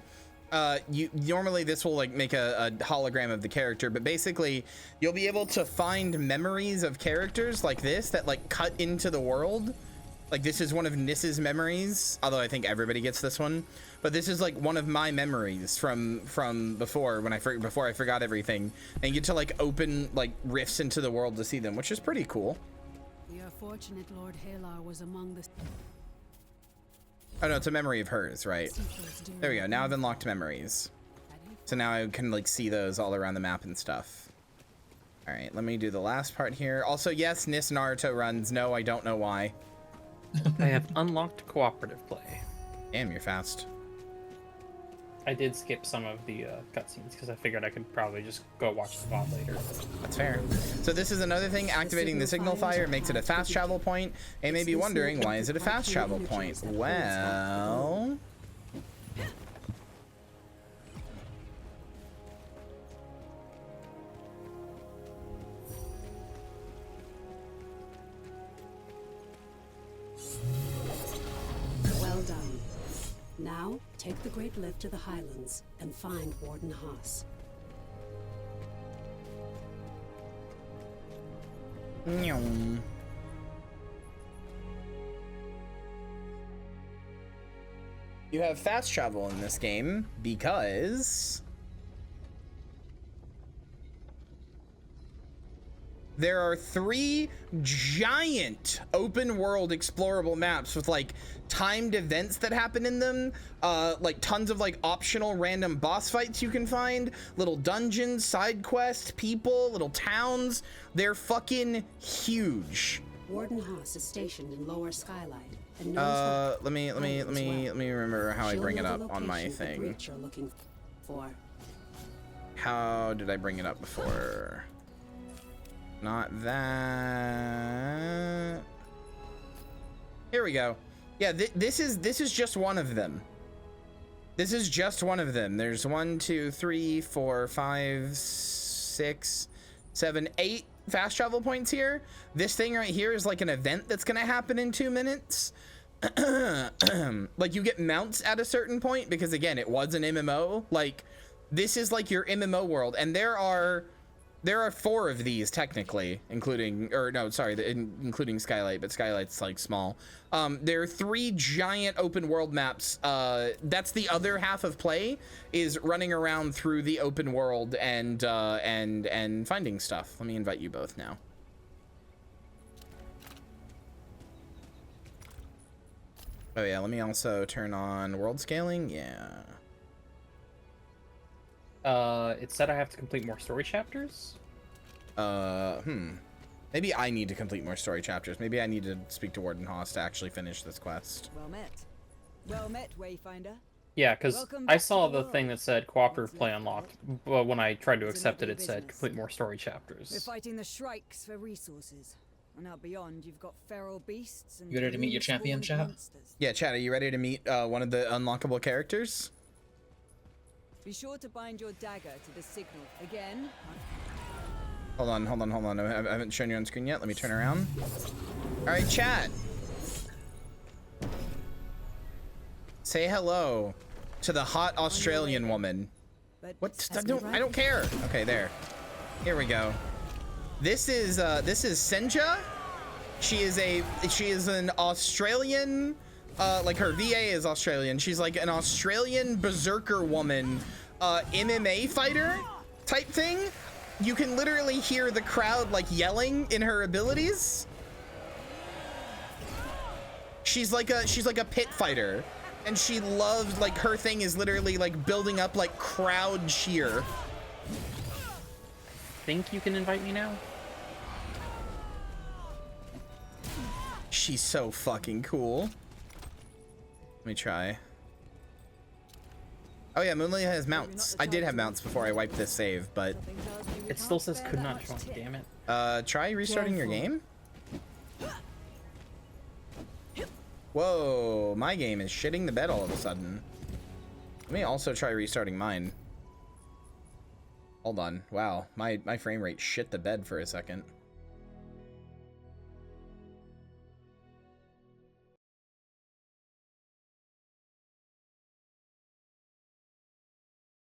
You normally this will like make a hologram of the character, but basically you'll be able to find memories of characters like this that like cut into the world. Like this is one of Niss's memories, although I think everybody gets this one. But this is like one of my memories from before when before I forgot everything, and you get to like open like rifts into the world to see them, which is pretty cool. We are fortunate Lord Halar was among the... Oh no, it's a memory of hers, right? There we go. Now I've unlocked memories, so now I can like see those all around the map and stuff. All right, let me do the last part here. Also, yes, Niss Naruto runs. No, I don't know why. I have unlocked cooperative play. Damn, you're fast. I did skip some of the cutscenes because I figured I could probably just go watch the VOD later. That's fair. So this is another thing. Activating the signal fire makes it a fast travel point. And may be wondering, why is it a fast travel point? Well... Take the Great Lift to the Highlands and find Warden Haas. You have fast travel in this game because there are 3 giant open world explorable maps with like timed events that happen in them, like tons of like optional random boss fights you can find, little dungeons, side quests, people, little towns. They're fucking huge. Warden Haas is stationed in Lower Skylight and knows let me remember how I bring it up on my thing. You're looking for. How did I bring it up before? Not that. Here we go. Yeah, this is just one of them. This is just one of them. There's 1, 2, 3, 4, 5, 6, 7, 8 fast travel points here. This thing right here is like an event that's gonna happen in 2 minutes. Like you get mounts at a certain point because again, it was an MMO. Like this is like your MMO world, and there are 4 of these technically, including, or no, sorry, including Skylight, but Skylight's like small. There are 3 giant open world maps. That's the other half of play, is running around through the open world and finding stuff. Let me invite you both now. Oh yeah, let me also turn on world scaling. Yeah. It said I have to complete more story chapters. Maybe I need to complete more story chapters. Maybe I need to speak to Warden Haas to actually finish this quest. Well met. Well met, Wayfinder. Yeah, because I saw the thing that said cooperative play unlocked, but when I tried to accept it, it said complete more story chapters. We're fighting the Shrikes for resources. And out beyond, you've got feral beasts and... You ready to meet your champion, chat? Yeah, chat, are you ready to meet one of the unlockable characters? Be sure to bind your dagger to the signal. Again... Hold on. I haven't shown you on screen yet. Let me turn around. All right, chat. Say hello to the hot Australian woman. What? I don't care. Okay, there. Here we go. This is Senja. She is an Australian. Like her VA is Australian. She's like an Australian berserker woman, MMA fighter type thing. You can literally hear the crowd like yelling in her abilities. She's like a pit fighter, and she loves, like, her thing is literally like building up like crowd cheer. Think you can invite me now? She's so fucking cool. Let me try. Oh yeah, Moonlight has mounts. I did have mounts before I wiped this save, but it still says could not join. Damn it. Try restarting your game. Whoa, my game is shitting the bed all of a sudden. Let me also try restarting mine. Hold on. Wow, my frame rate shit the bed for a second.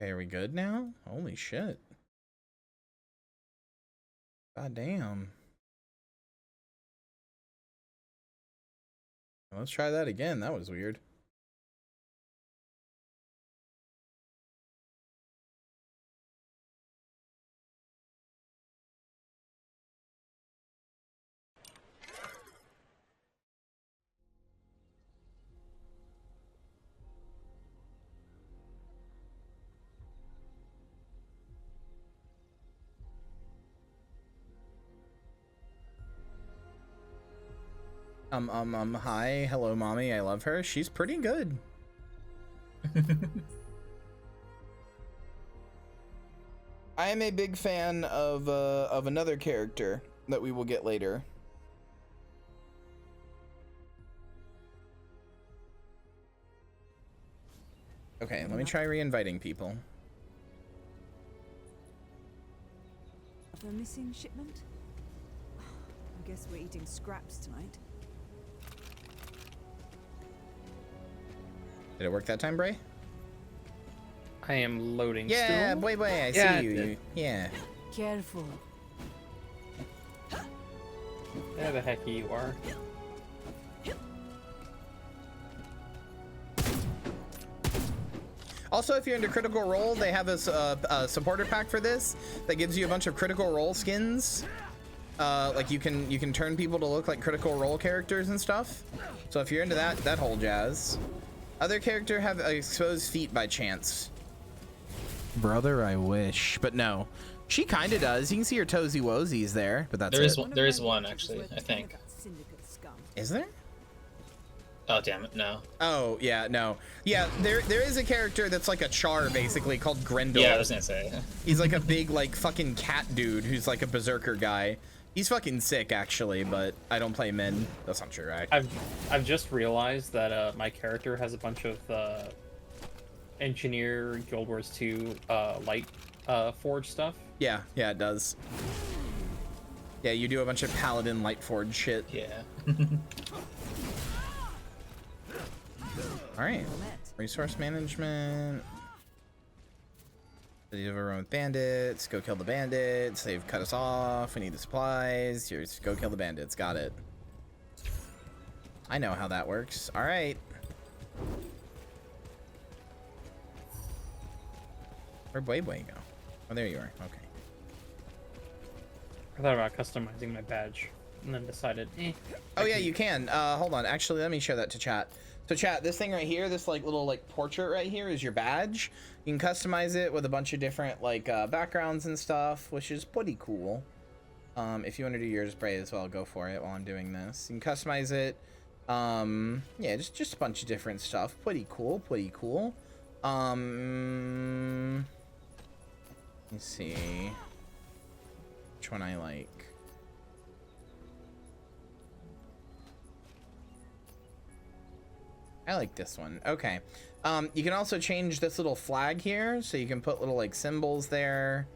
Okay, are we good now? Holy shit. God damn. Let's try that again. That was weird. Hi, hello, mommy. I love her. She's pretty good. I am a big fan of another character that we will get later. Okay, let me try re-inviting people. The missing shipment? I guess we're eating scraps tonight. Did it work that time, Bray? I am loading Yeah, still. boy, I Yeah, see you. Yeah. Careful. There the heck you are. Also, if you're into Critical Role, they have a supporter pack for this that gives you a bunch of Critical Role skins. Like you can turn people to look like Critical Role characters and stuff. So if you're into that whole jazz. Other character have exposed feet by chance. Brother, I wish, but no. She kind of does. You can see her toesy woesies there, but that's There is one actually, I think. Is there? Oh damn it, no. Oh yeah, no. Yeah, there is a character that's like a char basically called Grendel. Yeah, I was gonna say. He's like a big like fucking cat dude who's like a berserker guy. He's fucking sick actually, but I don't play men. That's not true, right? I've just realized that my character has a bunch of engineer Guild Wars 2 light forge stuff. Yeah, it does. Yeah, you do a bunch of paladin lightforge shit. Yeah. All right, resource management. City of everyone with bandits. Go kill the bandits. They've cut us off. We need the supplies. Here's go kill the bandits. Got it. I know how that works. All right. Where'd Way go? Oh, there you are. Okay. I thought about customizing my badge and then decided, Oh yeah, you can. Hold on. Actually, let me show that to chat. So chat, this thing right here, this like little like portrait right here is your badge. You can customize it with a bunch of different like backgrounds and stuff, which is pretty cool. If you want to do your spray as well, go for it while I'm doing this. You can customize it. Yeah, just a bunch of different stuff. Pretty cool, pretty cool. Let's see which one I like. I like this one. Okay. You can also change this little flag here, so you can put little like symbols there.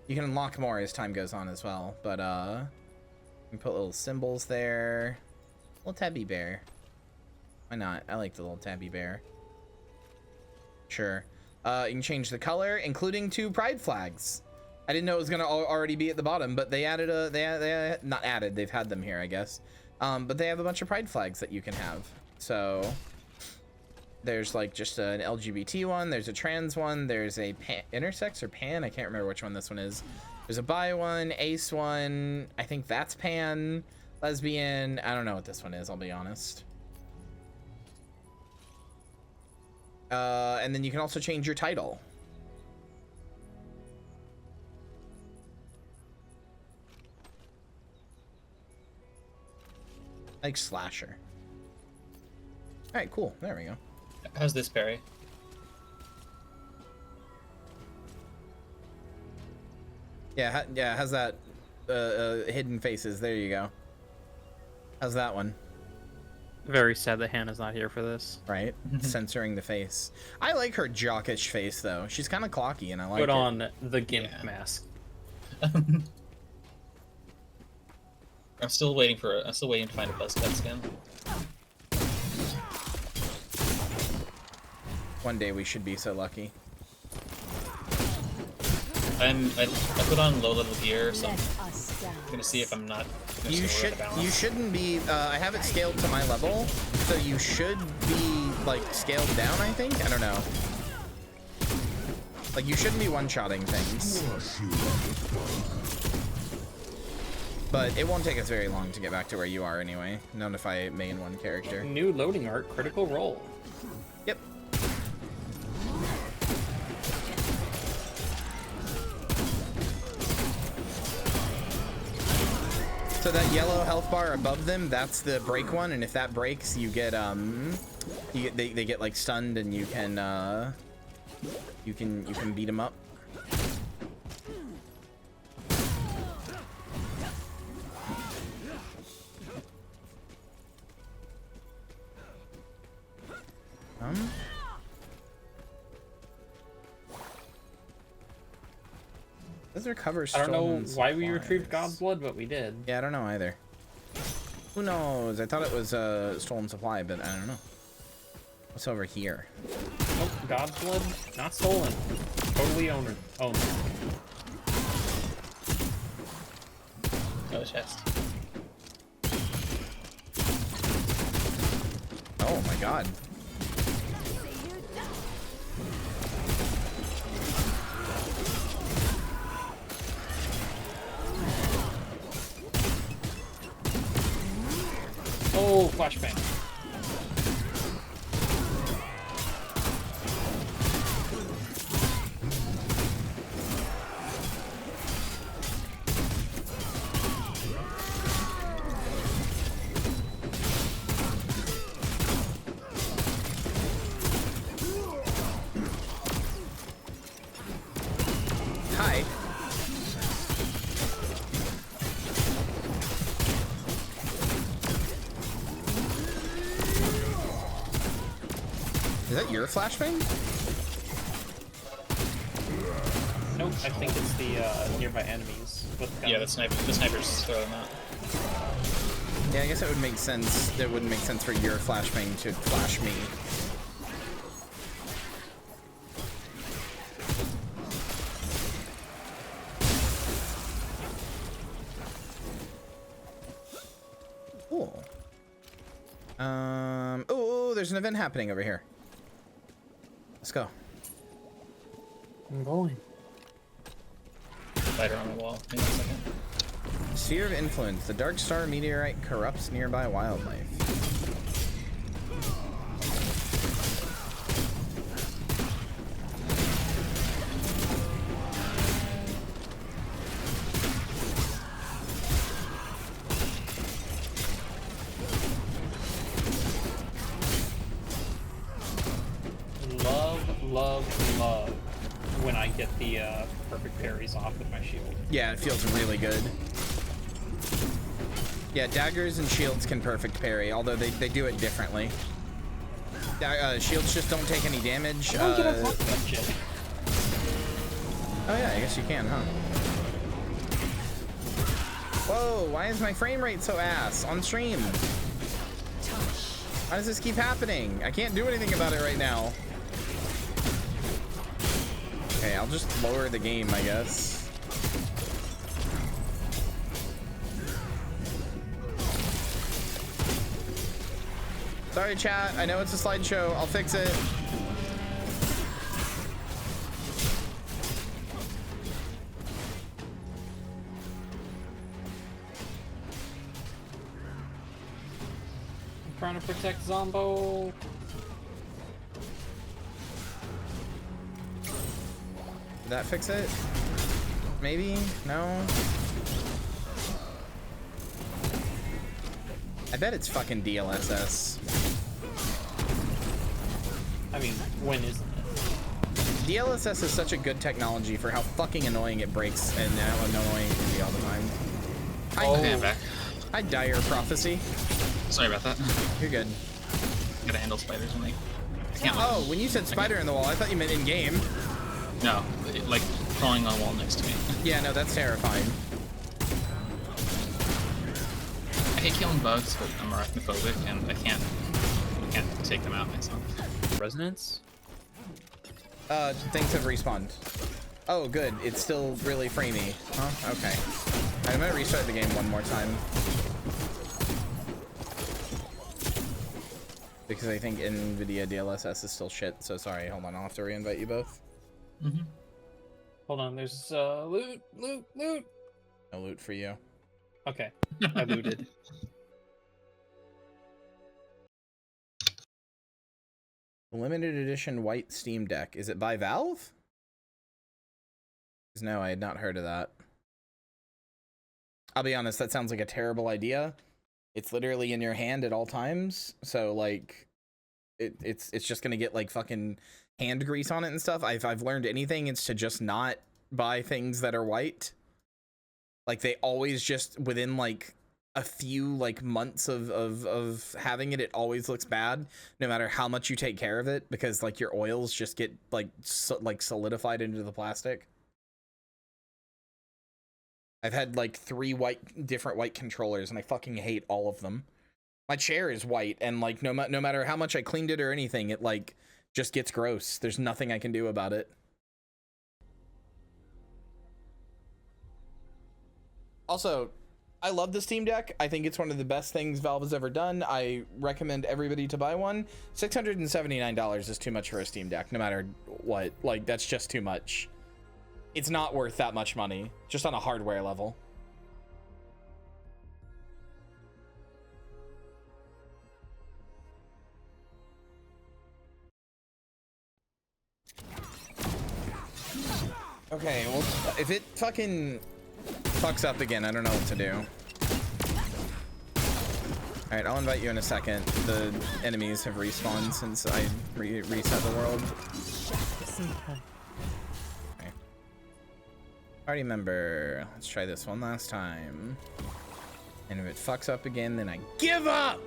You can unlock more as time goes on as well, but you can put little symbols there. Little tabby bear. Why not? I like the little tabby bear. Sure. You can change the color, including 2 pride flags. I didn't know it was gonna already be at the bottom, but they added not added. They've had them here, I guess. But they have a bunch of pride flags that you can have. So there's like just an LGBT one, there's a trans one, there's a intersex or pan, I can't remember which one this one is. There's a bi one, ace one, I think that's pan, lesbian, I don't know what this one is, I'll be honest. And then you can also change your title. Like slasher. All right, cool, there we go. How's this, Barry? Yeah, how's that? Hidden faces. There you go. How's that one? Very sad that Hannah's not here for this. Right, censoring the face. I like her jockish face though. She's kind of clocky, and I like. Put on the gimp mask. I'm still waiting to find a buzzcut skin. One day we should be so lucky. I put on low level gear, so I'm gonna see if I'm not. You shouldn't be. I have it scaled to my level, so you should be like scaled down. I think. I don't know. Like you shouldn't be one-shotting things. But it won't take us very long to get back to where you are anyway. Not if I main one character. New loading art, Critical Role. Yep. So that yellow health bar above them, that's the break one, and if that breaks, you get they get like stunned, and you can beat them up. Does recover I don't know stolen why we supplies. retrieved God's blood, but we did. Yeah, I don't know either. Who knows? I thought it was stolen supply, but I don't know. What's over here? Oh, God's blood, not stolen. Totally owned. Oh, chest. Oh my god. Oh, flashbang. Hi. Is that your flashbang? Nope, I think it's the nearby enemies. Yeah, the sniper's throwing that. Yeah, I guess it would make sense. It wouldn't make sense for your flashbang to flash me. Cool. Oh, there's an event happening over here. Let's go. I'm going. Spider on the wall. Hang on a second. Sphere of Influence. The Dark Star meteorite corrupts nearby wildlife. Love when I get the perfect parries off with my shield. Yeah, it feels really good. Yeah, daggers and shields can perfect parry, although they do it differently. Shields just don't take any damage. I don't get off that shit. Oh yeah, I guess you can, huh? Whoa, why is my frame rate so ass on stream? Why does this keep happening? I can't do anything about it right now. Okay, I'll just lower the game, I guess. Sorry, chat. I know it's a slideshow. I'll fix it. I'm trying to protect Zombo. Did that fix it? Maybe? No? I bet it's fucking DLSS. I mean, when isn't it? DLSS is such a good technology for how fucking annoying it breaks and how annoying it can be all the time. Okay, I'm back. Hi, Dire Prophecy. Sorry about that. You're good. Gotta handle spiders when they... I can't Oh, when you said spider in the wall, I thought you meant in-game. No, like crawling on a wall next to me. Yeah, no, that's terrifying. I hate killing bugs, but I'm arachnophobic and I can't take them out myself. Resonance? Things have respawned. Oh, good. It's still really framey. Huh? Okay. I'm gonna restart the game one more time. Because I think NVIDIA DLSS is still shit, so sorry. Hold on, I'll have to reinvite you both. Mm-hmm. Hold on, there's loot. No loot for you. Okay, I looted. Limited edition white Steam Deck. Is it by Valve? No, I had not heard of that. I'll be honest, that sounds like a terrible idea. It's literally in your hand at all times, so like it's just gonna get like fucking hand grease on it and stuff. I've learned anything, it's to just not buy things that are white. Like they always just within like a few like months of having it, it always looks bad no matter how much you take care of it, because like your oils just get like solidified into the plastic. I've had like 3 different white controllers and I fucking hate all of them. My chair is white and like no matter how much I cleaned it or anything, it like just gets gross. There's nothing I can do about it. Also, I love the Steam Deck. I think it's one of the best things Valve has ever done. I recommend everybody to buy one. $679 is too much for a Steam Deck, no matter what. Like, that's just too much. It's not worth that much money, just on a hardware level. Okay, well, if it fucking fucks up again, I don't know what to do. Alright, I'll invite you in a second. The enemies have respawned since I reset the world. Okay. Party member. Let's try this one last time. And if it fucks up again, then I give up!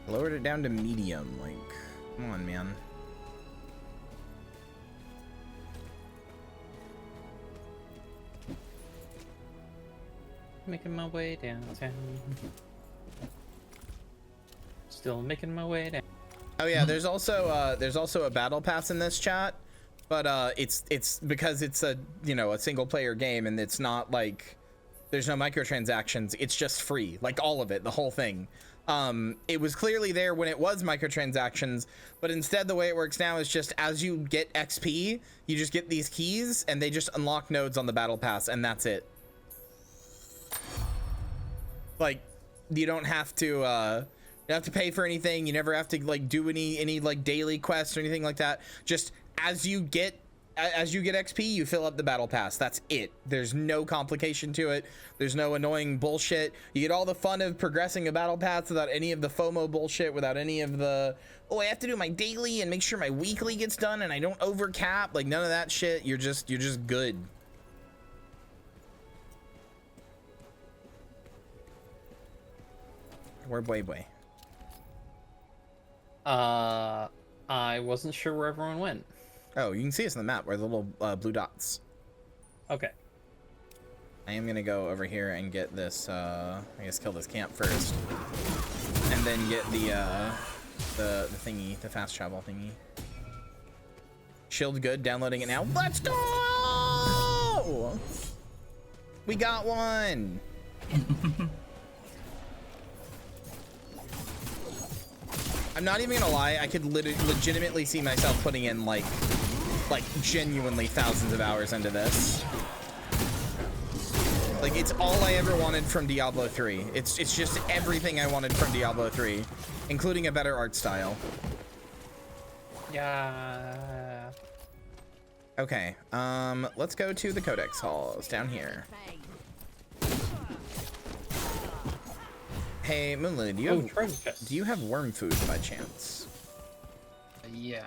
Lowered it down to medium, like, come on, man. Making my way downtown. Still making my way down. Oh yeah, there's also a battle pass in this chat, but it's because it's a, you know, a single player game, and it's not like there's no microtransactions. It's just free, like all of it, the whole thing. It was clearly there when it was microtransactions, but instead the way it works now is just as you get XP, you just get these keys and they just unlock nodes on the battle pass, and that's it. Like, you don't have to pay for anything. You never have to like do any like daily quests or anything like that. Just as you get XP, you fill up the battle pass. That's it. There's no complication to it. There's no annoying bullshit. You get all the fun of progressing a battle pass without any of the FOMO bullshit, without any of the, oh, I have to do my daily and make sure my weekly gets done and I don't overcap. Like, none of that shit. You're just good. Where boy? I wasn't sure where everyone went. Oh, you can see us on the map. Where the little blue dots. Okay. I am gonna go over here and get this. I guess kill this camp first, and then get the thingy, the fast travel thingy. Shield good. Downloading it now. Let's go! We got one. I'm not even gonna lie, I could legitimately see myself putting in like genuinely thousands of hours into this. Like, it's all I ever wanted from Diablo 3. It's just everything I wanted from Diablo 3, including a better art style. Yeah. Okay, let's go to the Codex Halls down here. Hey, Moonloo, do you have worm food by chance? Yeah.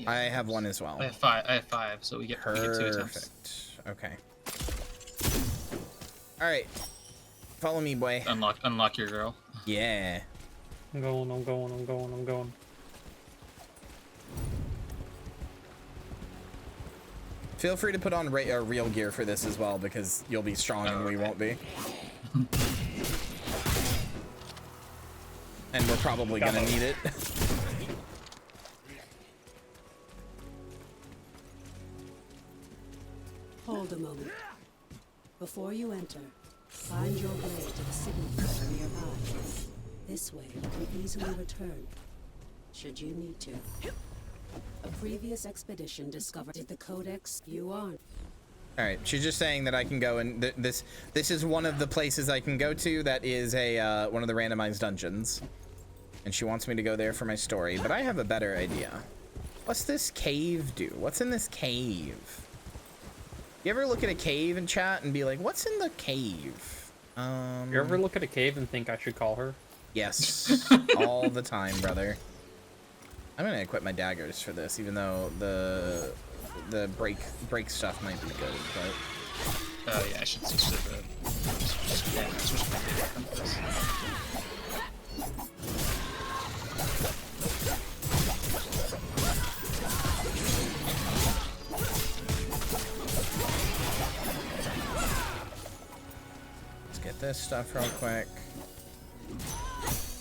I have one as well. I have five, so we get 2 attempts. Perfect. Okay. All right. Follow me, boy. Unlock your girl. Yeah. I'm going. Feel free to put on real gear for this as well, because you'll be strong and we won't be. And we're probably gonna need it. Hold a moment. Before you enter, find your way to the signature nearby. This way you can easily return, should you need to. A previous expedition discovered the Codex you aren't. All right, she's just saying that I can go, and this is one of the places I can go to that is a one of the randomized dungeons, and she wants me to go there for my story. But I have a better idea. What's this cave do? What's in this cave? You ever look at a cave in chat and be like, "What's in the cave?" You ever look at a cave and think I should call her? Yes, all the time, brother. I'm gonna equip my daggers for this, even though the break stuff might be good, but Oh yeah, I should switch to the switch to my favorite for this. this stuff real quick.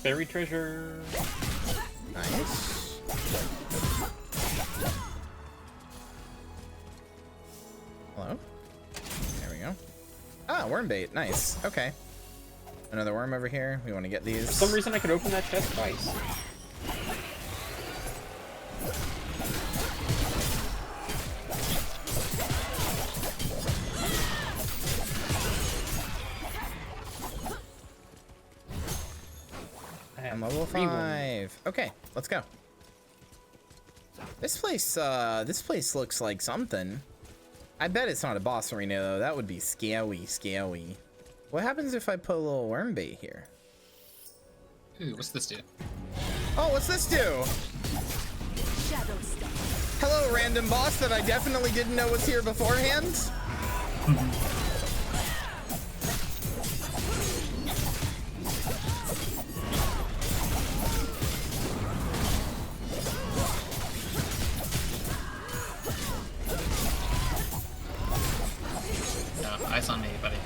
Berry treasure. Nice. Hello? There we go. Ah, worm bait. Nice. Okay. Another worm over here. We want to get these. For some reason I could open that chest twice. I'm level 5. Okay, let's go. This place looks like something. I bet it's not a boss arena though. That would be scary. What happens if I put a little worm bait here? Ooh, what's this do? Oh, what's this do? Shadow stuff. Hello, random boss that I definitely didn't know was here beforehand. Eyes on me, buddy.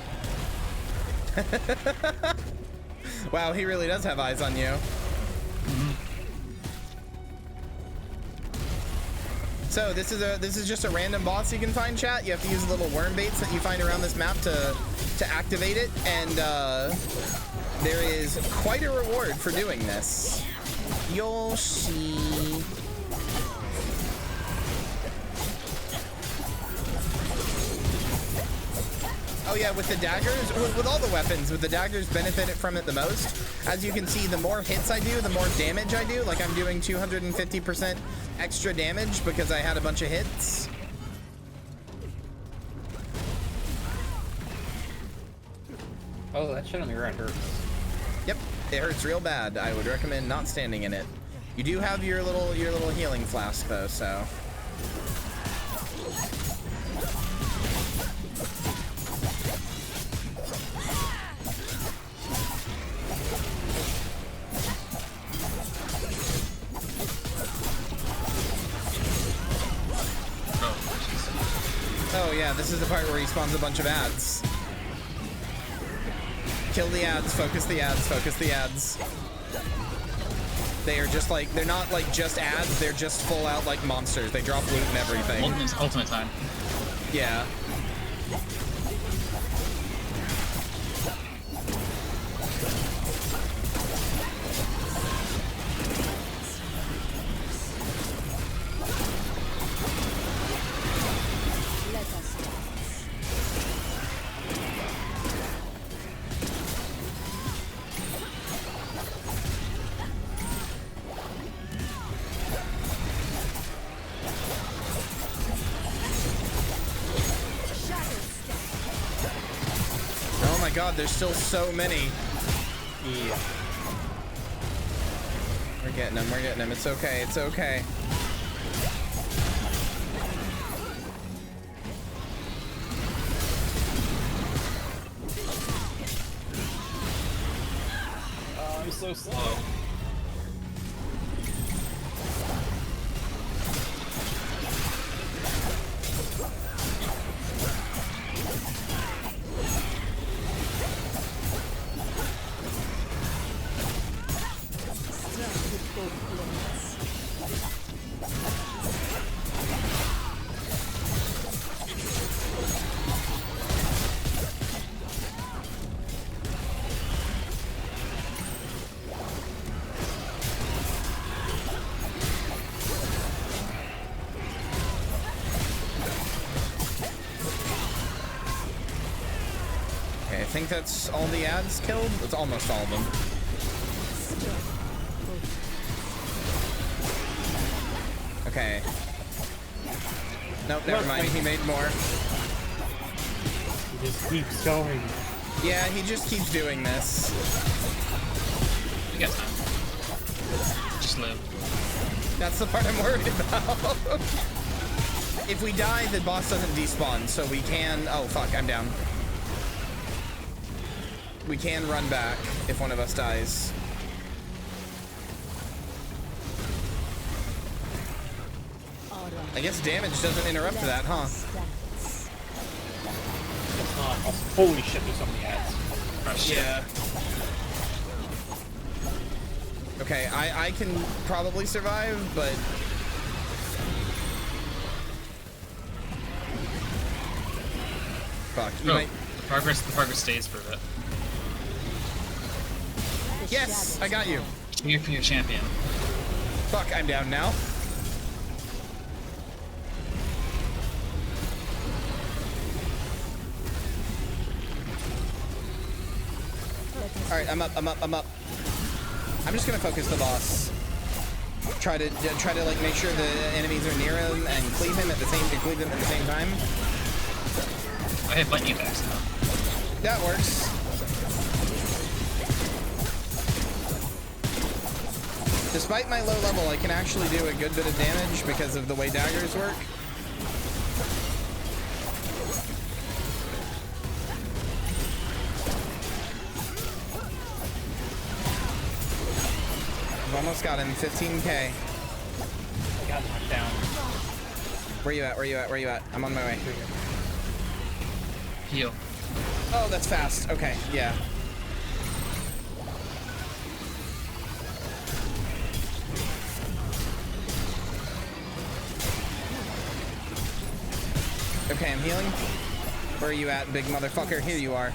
Wow, he really does have eyes on you. So this is just a random boss you can find, chat. You have to use little worm baits that you find around this map to activate it, and there is quite a reward for doing this. You'll see. Oh yeah, with the daggers, with all the weapons, with the daggers benefit from it the most. As you can see, the more hits I do, the more damage I do. Like I'm doing 250% extra damage because I had a bunch of hits. Oh, that shit on the ground hurts. Yep, it hurts real bad. I would recommend not standing in it. You do have your little healing flask though, so. Oh yeah, this is the part where he spawns a bunch of ads. Kill the ads, focus the ads, focus the ads. They are just like, they're not like just ads, they're just full out like monsters. They drop loot and everything. Ultimate time. Yeah. God, there's still so many. Yeah. We're getting them, we're getting them. It's okay, it's okay. Oh, I'm so slow. Okay, I think that's all the ads killed. It's almost all of them. Okay. Nope, never mind. He made more. He just keeps going. Yeah, he just keeps doing this. We got time. Just live. That's the part I'm worried about. If we die, the boss doesn't despawn, so we can... Oh, fuck, I'm down. We can run back if one of us dies. I guess damage doesn't interrupt that, huh? Holy shit, there's so many ads. Oh, shit. Yeah. Okay, I can probably survive, but fuck. You might... The progress stays for a bit. Yes, I got you. You're your champion. Fuck, I'm down now. All right, I'm up. I'm just gonna focus the boss. Try to like make sure the enemies are near him and cleave them at the same time. I have lightning attacks now. That works. Despite my low level, I can actually do a good bit of damage because of the way daggers work. I've almost got him. 15k. I got knocked down. Where you at? Where you at? Where you at? I'm on my way. Heal. Oh, that's fast. Okay, yeah. Okay, I'm healing. Where are you at, big motherfucker? Here you are.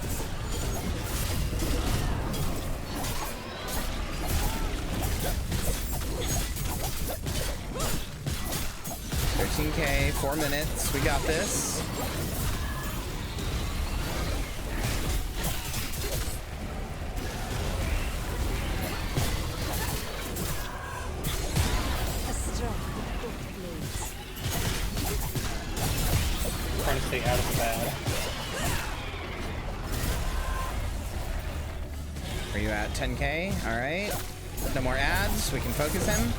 $13k, 4 minutes. We got this. Trying to stay out of the bad. Where you at? 10k. All right. No more ads. We can focus him.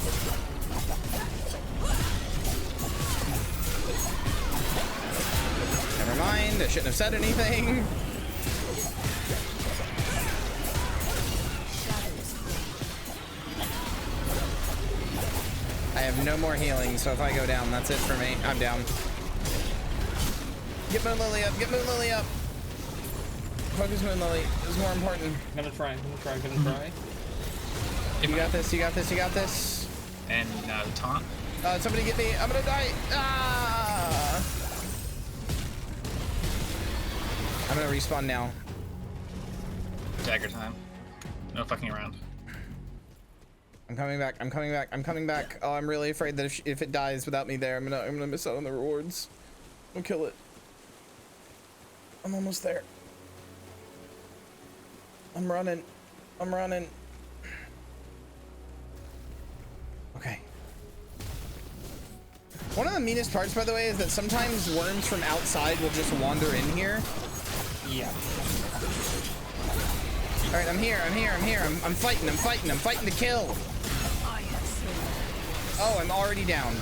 Never mind. I shouldn't have said anything. I have no more healing, so if I go down, that's it for me. I'm down. Get Moon Lily up. Get Moon Lily up. Focus Moon Lily. It's more important. I'm gonna try. You got this. You got this. You got this. And taunt. Somebody get me. I'm gonna die. Ah! I'm gonna respawn now. Dagger time. No fucking around. I'm coming back. I'm coming back. I'm coming back. Oh, I'm really afraid that if it dies without me there, I'm gonna miss out on the rewards. I'll kill it. I'm almost there. I'm running. I'm running. Okay. One of the meanest parts, by the way, is that sometimes worms from outside will just wander in here. Yeah. All right, I'm here. I'm here. I'm here. I'm fighting. I'm fighting. I'm fighting to kill. Oh, I'm already down.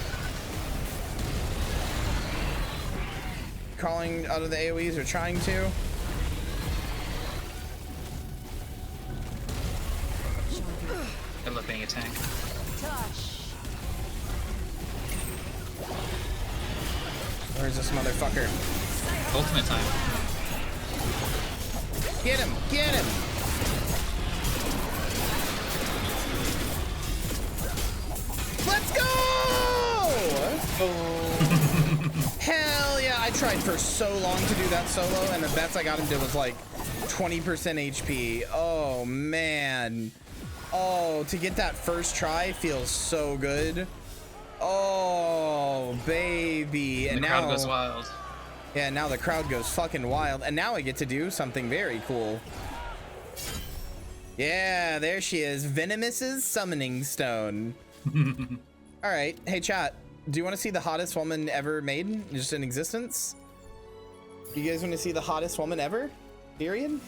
Crawling out of the AoEs or trying to. I love being a tank. Where's this motherfucker? Ultimate time. Get him! Get him! Let's go! Hell yeah! I tried for so long to do that solo, and the best I got him to was like 20% HP. Oh man. Oh, to get that first try feels so good. Oh, baby. And the crowd goes wild. Yeah, now the crowd goes fucking wild. And now I get to do something very cool. Yeah, there she is. Venomous's Summoning Stone. All right. Hey, chat. Do you want to see the hottest woman ever made? Just in existence? You guys want to see the hottest woman ever? Period?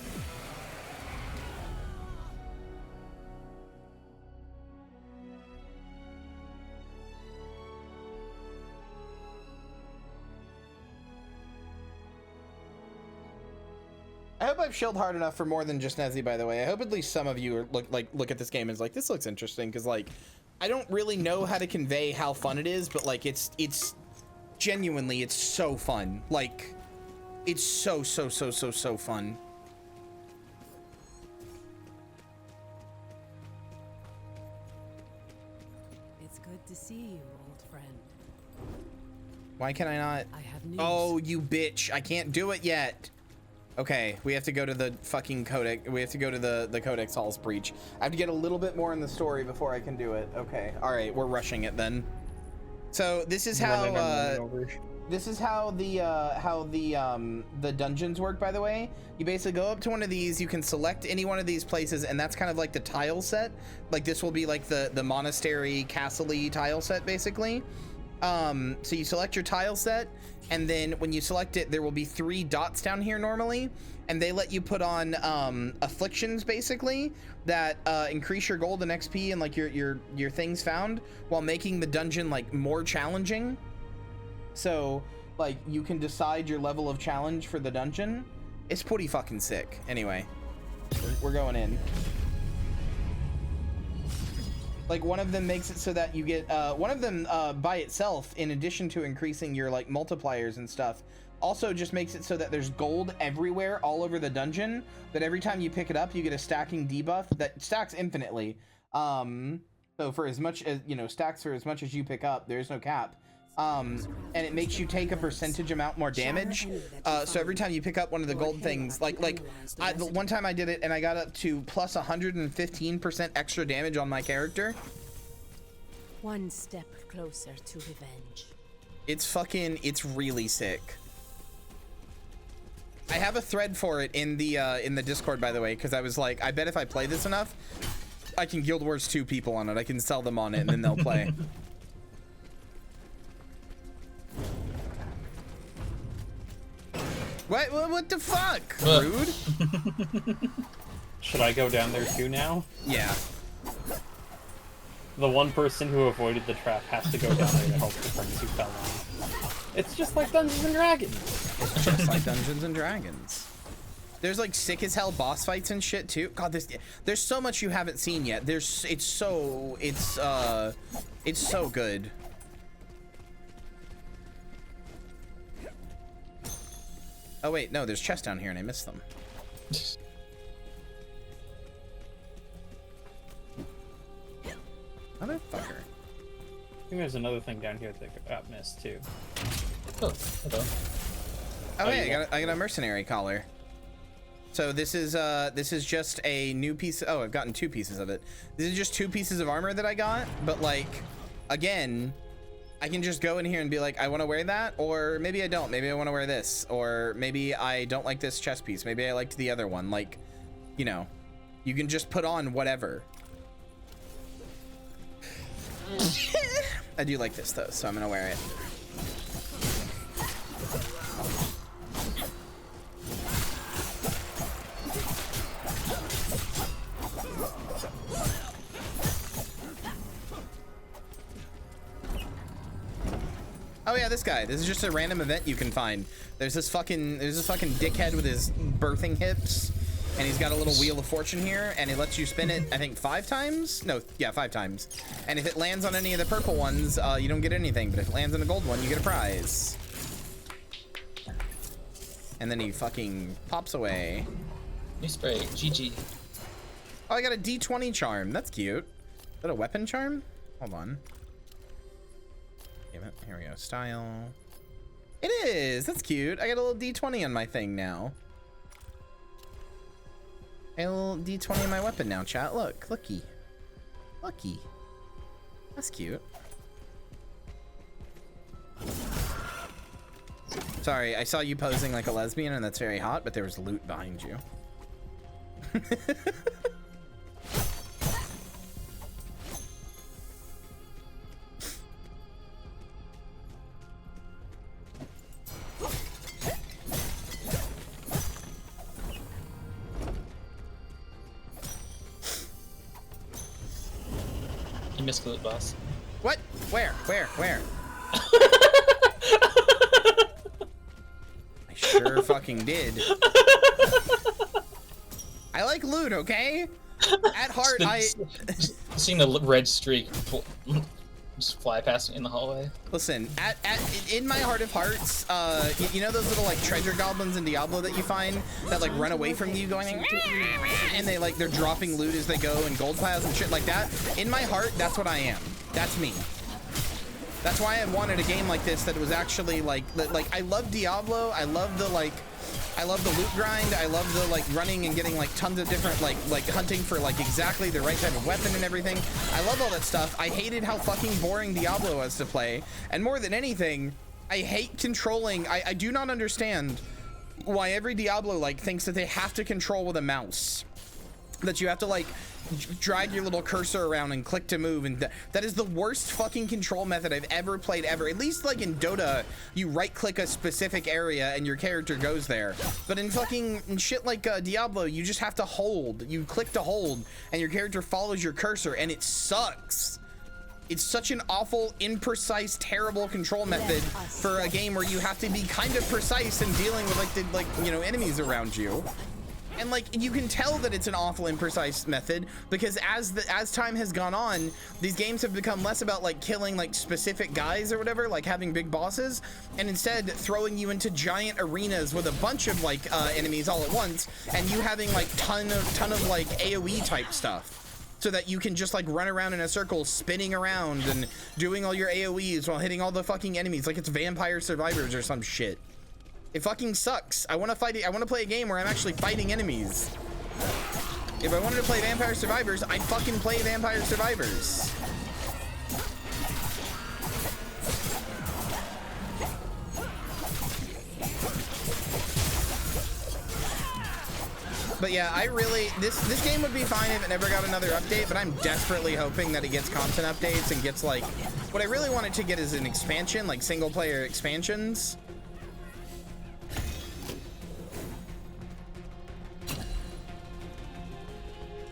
I hope I've shilled hard enough for more than just Nezzy, by the way. I hope at least some of you are look at this game and is like, this looks interesting, because like I don't really know how to convey how fun it is, but like it's genuinely, it's so fun. Like it's so fun. It's good to see you, old friend. Why can I not? I have news. Oh, you bitch. I can't do it yet. Okay, we have to go to the fucking codex. We have to go to the Codex Hall's breach. I have to get a little bit more in the story before I can do it. Okay, all right, we're rushing it then. So this is how the dungeons work. By the way, you basically go up to one of these. You can select any one of these places, and that's kind of like the tile set. Like this will be like the monastery castle-y tile set, basically. So you select your tile set, and then when you select it, there will be 3 dots down here normally, and they let you put on afflictions basically that increase your gold and XP and like your things found while making the dungeon like more challenging. So like you can decide your level of challenge for the dungeon. It's pretty fucking sick. Anyway, we're going in. Like one of them makes it so that you get one of them by itself, in addition to increasing your like multipliers and stuff, also just makes it so that there's gold everywhere all over the dungeon, that every time you pick it up you get a stacking debuff that stacks infinitely. So for as much as, you know, stacks for as much as you pick up, there's no cap. And it makes you take a percentage amount more damage. So every time you pick up one of the gold things, the one time I did it and I got up to plus 115% extra damage on my character. One step closer to revenge. It's really sick. I have a thread for it in the Discord, by the way, because I was like, I bet if I play this enough, I can Guild Wars 2 people on it. I can sell them on it and then they'll play. What the fuck? Rude. Should I go down there too now? Yeah. The one person who avoided the trap has to go down there to help the friends who fell in. It's just like Dungeons and Dragons. It's just like Dungeons and Dragons. There's like sick as hell boss fights and shit too. God, there's so much you haven't seen yet. It's so good. Oh wait, no, there's chests down here and I missed them. Motherfucker. I think there's another thing down here that got missed too. Oh, hello. Oh hey, I got a mercenary collar. So this is just a new piece. Oh, I've gotten 2 pieces of it. This is just 2 pieces of armor that I got, but like, again, I can just go in here and be like, I want to wear that, or maybe I don't. Maybe I want to wear this, or maybe I don't like this chest piece. Maybe I liked the other one. Like, you know, you can just put on whatever. I do like this though, so I'm gonna wear it. Oh yeah, this guy. This is just a random event you can find. There's this fucking dickhead with his birthing hips, and he's got a little wheel of fortune here, and it lets you spin it, I think 5 times? No, yeah, 5 times. And if it lands on any of the purple ones, you don't get anything, but if it lands on a gold one, you get a prize. And then he fucking pops away. New spray, GG. Oh, I got a D20 charm. That's cute. Is that a weapon charm? Hold on. Damn it. Here we go. Style. It is. That's cute. I got a little D20 on my thing now. I got a little D20 on my weapon now, chat. Look. Looky. Looky. That's cute. Sorry, I saw you posing like a lesbian, and that's very hot, but there was loot behind you. You missed loot, boss. What? Where? I sure fucking did. I like loot, okay? At heart, Seeing the red streak just fly past me in the hallway. Listen, in my heart of hearts, you know those little like treasure goblins in Diablo that you find that like run away from you going like, and they're dropping loot as they go and gold piles and shit like that? In my heart, that's what I am. That's me. That's why I wanted a game like this that was actually like I love Diablo. I love the loot grind. I love the like running and getting like tons of different like hunting for like exactly the right type of weapon and everything. I love all that stuff. I hated how fucking boring Diablo was to play. And more than anything, I hate controlling. I do not understand why every Diablo like thinks that they have to control with a mouse. That you have to like drag your little cursor around and click to move, and that is the worst fucking control method I've ever played ever. At least like in Dota, you right click a specific area and your character goes there. But in fucking shit like Diablo, you just have to hold. You click to hold and your character follows your cursor, and it sucks. It's such an awful, imprecise, terrible control method for a game where you have to be kind of precise in dealing with like the enemies around you. And like you can tell that it's an awful, imprecise method because as time has gone on, these games have become less about like killing like specific guys or whatever, like having big bosses, and instead throwing you into giant arenas with a bunch of like enemies all at once, and you having like ton of like AoE type stuff. So that you can just like run around in a circle, spinning around and doing all your AoEs while hitting all the fucking enemies like it's Vampire Survivors or some shit. It fucking sucks. I want to fight. I want to play a game where I'm actually fighting enemies. If I wanted to play Vampire Survivors, I'd fucking play Vampire Survivors. But yeah, I really, this game would be fine if it never got another update, but I'm desperately hoping that it gets content updates and gets like, what I really wanted to get is an expansion, like single player expansions.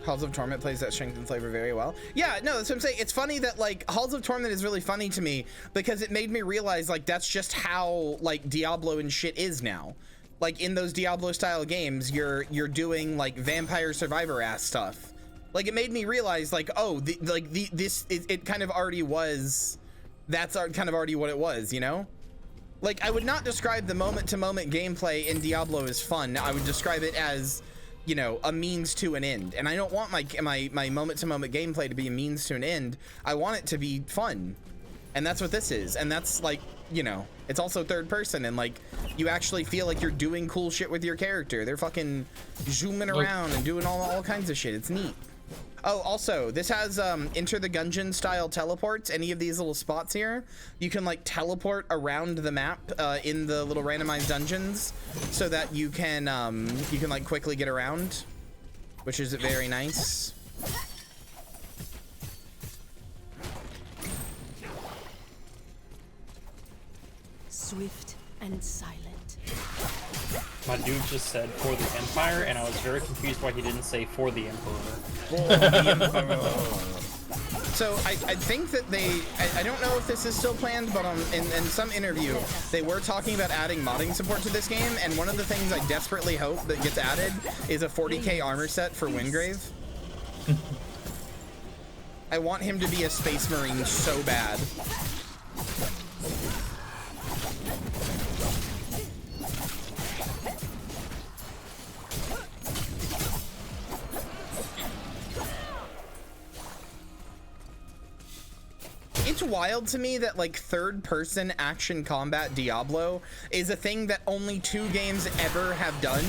Halls of Torment plays that strength and flavor very well. Yeah, no, that's what I'm saying. It's funny that like Halls of Torment is really funny to me because it made me realize like that's just how like Diablo and shit is now. Like in those Diablo style games, you're doing like Vampire Survivor ass stuff. Like it made me realize like, oh, it kind of already was, that's kind of already what it was, you know? Like I would not describe the moment to moment gameplay in Diablo as fun. I would describe it as, you know, a means to an end. And I don't want my moment to moment gameplay to be a means to an end. I want it to be fun. And that's what this is. And that's like, you know, it's also third person, and like you actually feel like you're doing cool shit with your character. They're fucking zooming around and doing all kinds of shit. It's neat. Oh, also, this has Enter the Gungeon style teleports. Any of these little spots here, you can like teleport around the map in the little randomized dungeons, so that you can like quickly get around, which is very nice. Swift and silent. My dude just said for the Empire, and I was very confused why he didn't say for the Emperor. So I think that I don't know if this is still planned, but in some interview, they were talking about adding modding support to this game, and one of the things I desperately hope that gets added is a 40k armor set for Wingrave. I want him to be a Space Marine so bad. It's wild to me that like third-person action combat Diablo is a thing that only 2 games ever have done,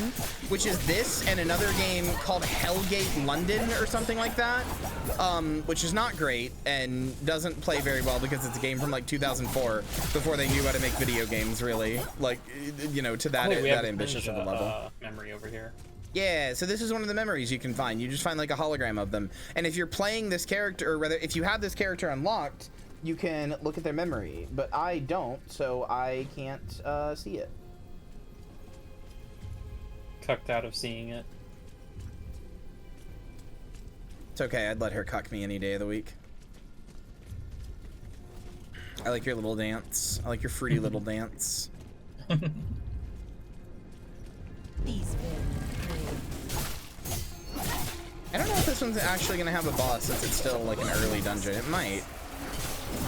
which is this and another game called Hellgate London or something like that, which is not great and doesn't play very well because it's a game from like 2004 before they knew how to make video games, really, like, you know, to that ambitious of a level. Memory over here. Yeah, so this is one of the memories you can find. You just find like a hologram of them, and if you're playing this character, or rather if you have this character unlocked, you can look at their memory, but I don't, so I can't see it. Cucked out of seeing it. It's okay, I'd let her cuck me any day of the week. I like your little dance. I like your fruity little dance. These I don't know if this one's actually gonna have a boss since it's still like an early dungeon. It might.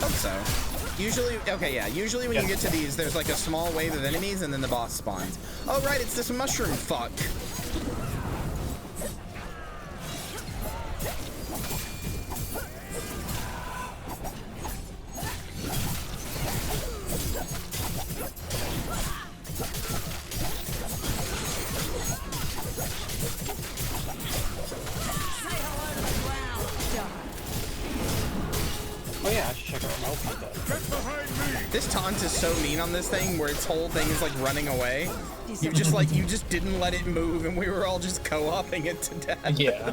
Hope so. Usually, okay, yeah. Usually when you get to these, there's like a small wave of enemies and then the boss spawns. Oh, right, it's this mushroom fuck. like a remote pizza. This taunt is so mean on this thing, where its whole thing is like running away. You just didn't let it move, and we were all just co-oping it to death. Yeah.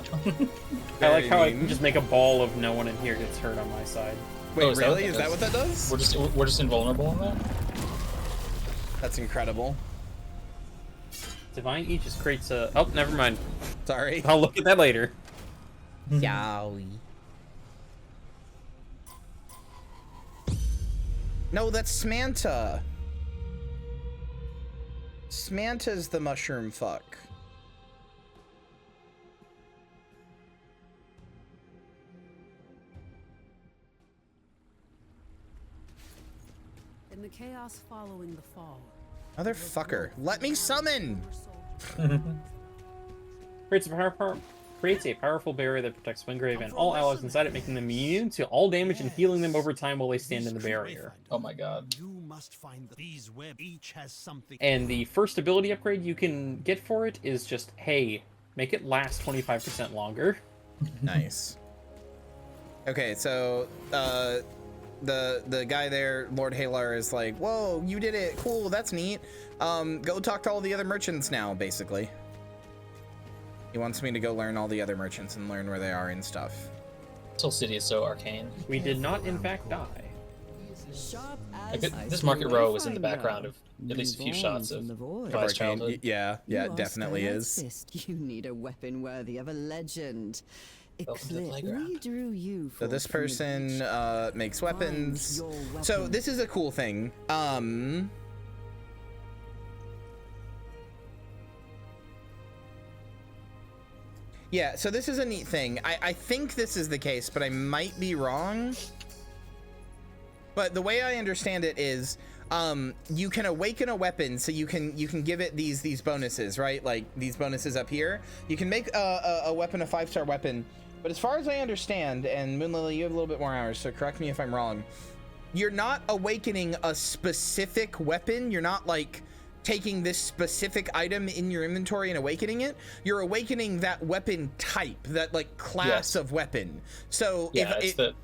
I like how I can just make a ball of no one in here gets hurt on my side. Wait, really? Is that what that does? We're just invulnerable on that? That's incredible. Divine Aegis creates a... Oh, never mind. Sorry. I'll look at that later. Yowie. No, that's Smanta. Smanta's the mushroom fuck. In the chaos following the fall. Motherfucker, let me summon! Creates a powerful barrier that protects Wingrave and all allies inside it, making them immune to all damage and healing them over time while they stand in the barrier. Oh my god. You must find these web each has something. And the first ability upgrade you can get for it is just, hey, make it last 25% longer. Nice. Okay, so the guy there, Lord Halar, is like, whoa, you did it, cool, that's neat. Go talk to all the other merchants now, basically. He wants me to go learn all the other merchants and learn where they are and stuff. This whole city is so arcane. We did not, in fact, die. Like, this market row was in the background of at least a few shots of Vi's childhood. Yeah, it definitely is. You need a weapon worthy of a legend. We drew you. So this person makes weapons. So this is a cool thing. Yeah, so this is a neat thing. I think this is the case, but I might be wrong. But the way I understand it is, you can awaken a weapon, so you can give it these bonuses, right? Like these bonuses up here. You can make a weapon a 5-star weapon, but as far as I understand, and Moonlily, you have a little bit more hours, so correct me if I'm wrong. You're not awakening a specific weapon. You're not like taking this specific item in your inventory and awakening it. You're awakening that weapon type, that like class of weapon. So yeah, if that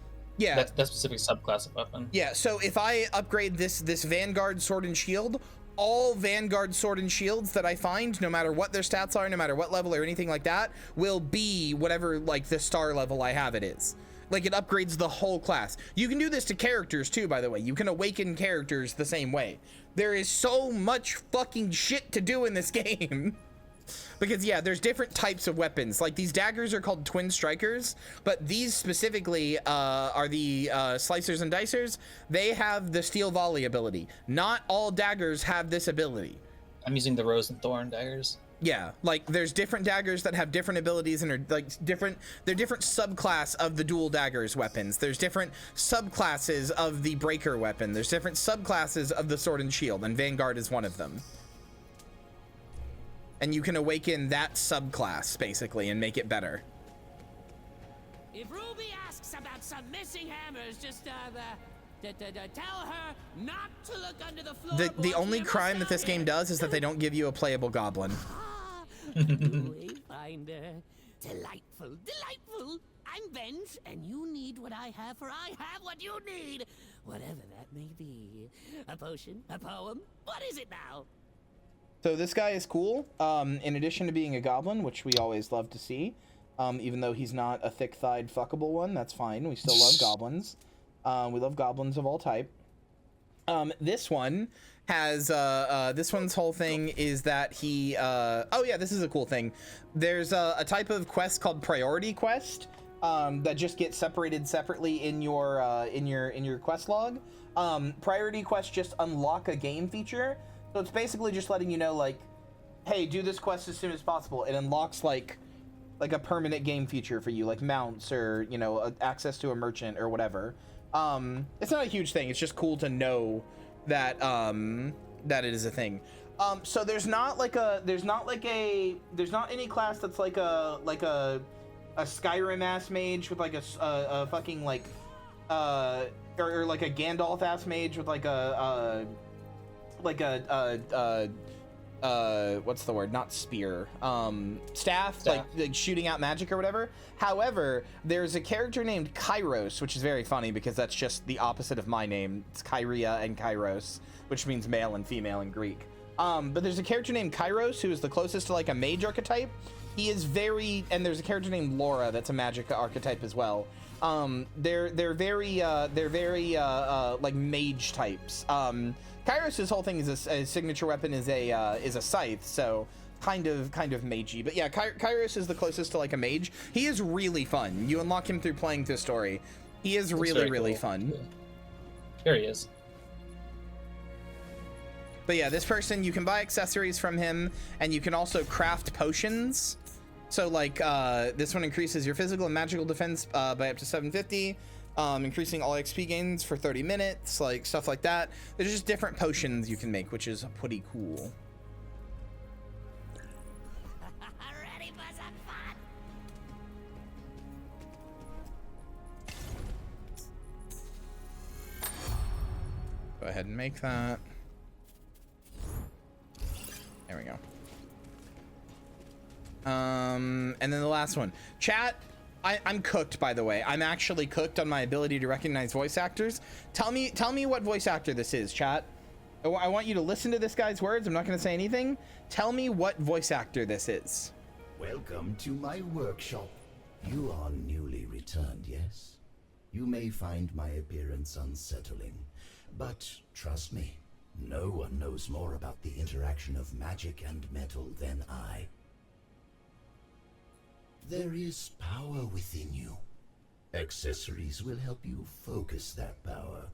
specific subclass of weapon. Yeah, so if I upgrade this Vanguard Sword and Shield, all Vanguard Sword and Shields that I find, no matter what their stats are, no matter what level or anything like that, will be whatever like the star level I have it is. Like it upgrades the whole class. You can do this to characters too, by the way. You can awaken characters the same way. There is so much fucking shit to do in this game. Because yeah, there's different types of weapons. Like these daggers are called twin strikers, but these specifically are the slicers and dicers. They have the steel volley ability. Not all daggers have this ability. I'm using the rose and thorn daggers. Yeah, like there's different daggers that have different abilities and are like different. They're different subclass of the dual daggers weapons. There's different subclasses of the breaker weapon. There's different subclasses of the sword and shield, and Vanguard is one of them. And you can awaken that subclass basically and make it better. If Ruby asks about some missing hammers, just tell her not to look under the floor. The only crime that this game does is that they don't give you a playable goblin. Wayfinder, delightful, delightful. I'm Benj, and you need what I have, for I have what you need, whatever that may be. A potion, a poem. What is it now? So this guy is cool. In addition to being a goblin, which we always love to see, even though he's not a thick-thighed fuckable one, that's fine. We still love goblins. We love goblins of all type. This one has this one's whole thing is that he oh yeah, this is a cool thing. There's a type of quest called priority quest that just gets separated separately in your quest log. Priority quests just unlock a game feature. So it's basically just letting you know, like, hey, do this quest as soon as possible. It unlocks like a permanent game feature for you, like mounts or, you know, access to a merchant or whatever. It's not a huge thing. It's just cool to know that that it is a thing. So there's not any class that's like a Skyrim ass mage with like a fucking like or like a Gandalf ass mage with like a what's the word? Not spear. Staff. Like shooting out magic or whatever. However, there's a character named Kairos, which is very funny because that's just the opposite of my name. It's Kyria and Kairos, which means male and female in Greek. But there's a character named Kairos who is the closest to like a mage archetype. He is very, and there's a character named Laura that's a magic archetype as well. They're very like mage types. Kairos' whole thing is a signature weapon is a scythe, so kind of magey. But yeah, Kairos is the closest to like a mage. He is really fun. You unlock him through playing through story. He is really fun. Yeah. There he is. But yeah, this person, you can buy accessories from him, and you can also craft potions. So like this one increases your physical and magical defense by up to 750, increasing all XP gains for 30 minutes, like stuff like that. There's just different potions you can make, which is pretty cool. Ready for some fun? Go ahead and make that. There we go. And then the last one, chat. I'm cooked, by the way. I'm actually cooked on my ability to recognize voice actors. Tell me what voice actor this is, chat. I want you to listen to this guy's words. I'm not going to say anything. Tell me what voice actor this is. Welcome to my workshop. You are newly returned, yes? You may find my appearance unsettling, but trust me, no one knows more about the interaction of magic and metal than I. There is power within you. Accessories will help you focus that power.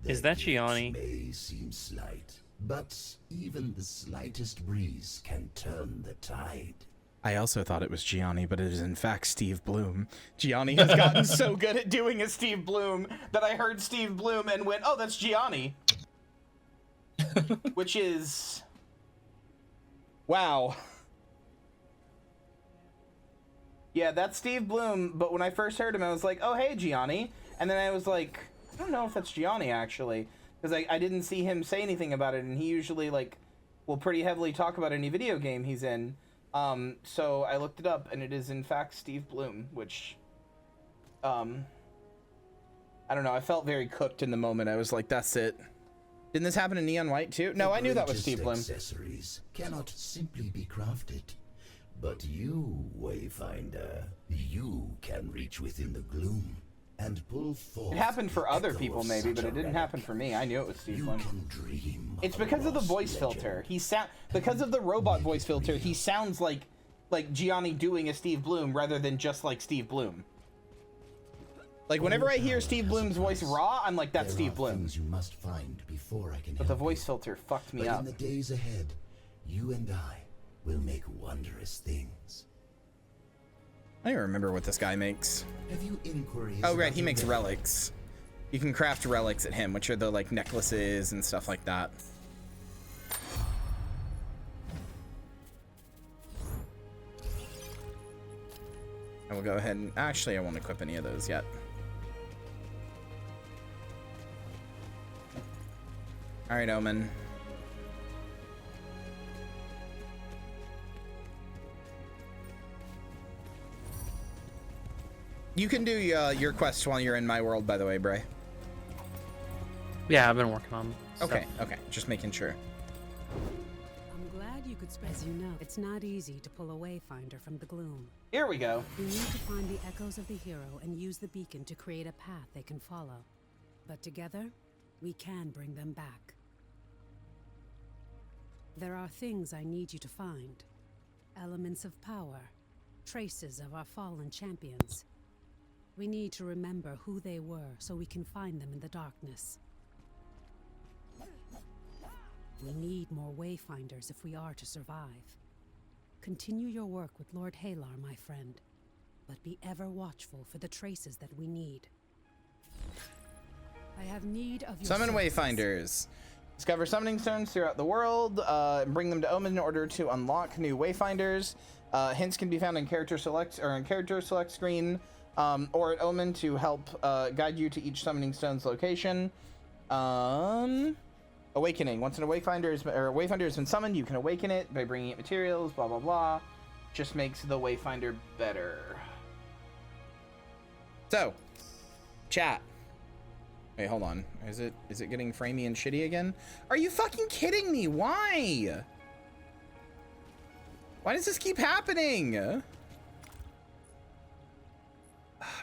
Is that Gianni? May seem slight, but even the slightest breeze can turn the tide. I also thought it was Gianni, but it is in fact Steve Bloom. Gianni has gotten so good at doing a Steve Bloom that I heard Steve Bloom and went, oh, that's Gianni. Which is... wow. Yeah, that's Steve Bloom, but when I first heard him, I was like, oh, hey, Gianni. And then I was like, I don't know if that's Gianni, actually. Because I didn't see him say anything about it, and he usually, like, will pretty heavily talk about any video game he's in. So I looked it up, and it is, in fact, Steve Bloom, which, I don't know, I felt very cooked in the moment. I was like, that's it. Didn't this happen in Neon White, too? No, I knew that was Steve Bloom. Accessories cannot simply be crafted. But you, Wayfinder, you can reach within the gloom and pull forth. It happened for other people, maybe, but it didn't happen for me. I knew it was Steve Bloom. It's because of the voice filter. Because of the robot voice filter. He sounds like Gianni doing a Steve Bloom rather than just like Steve Bloom. Like whenever I hear Steve Bloom's voice raw, I'm like, that's Steve Bloom. You must find before I can but the voice filter fucked me up. In the days ahead, you and I will make wondrous things. I don't even remember what this guy makes. Have you inquiries? Oh, right, he makes relics. You can craft relics at him, which are the like necklaces and stuff like that. I will go ahead and actually I won't equip any of those yet. All right, Omen. You can do your quests while you're in my world, by the way, Bray. Yeah, I've been working on stuff. Okay, just making sure. I'm glad you could spread. As you know, it's not easy to pull a Wayfinder from the gloom. Here we go. You need to find the echoes of the hero and use the beacon to create a path they can follow. But together, we can bring them back. There are things I need you to find. Elements of power. Traces of our fallen champions. We need to remember who they were so we can find them in the darkness. We need more Wayfinders if we are to survive. Continue your work with Lord Halar, my friend, but be ever watchful for the traces that we need. I have need of your Summon services. Wayfinders. Discover summoning stones throughout the world. Bring them to Omen in order to unlock new Wayfinders. Hints can be found in character select or in character select screen. Or at Omen to help guide you to each summoning stone's location. Awakening. Once a Wayfinder has been summoned, you can awaken it by bringing it materials, blah, blah, blah. Just makes the Wayfinder better. So, chat. Wait, hold on. Is it getting framey and shitty again? Are you fucking kidding me? Why? Why does this keep happening?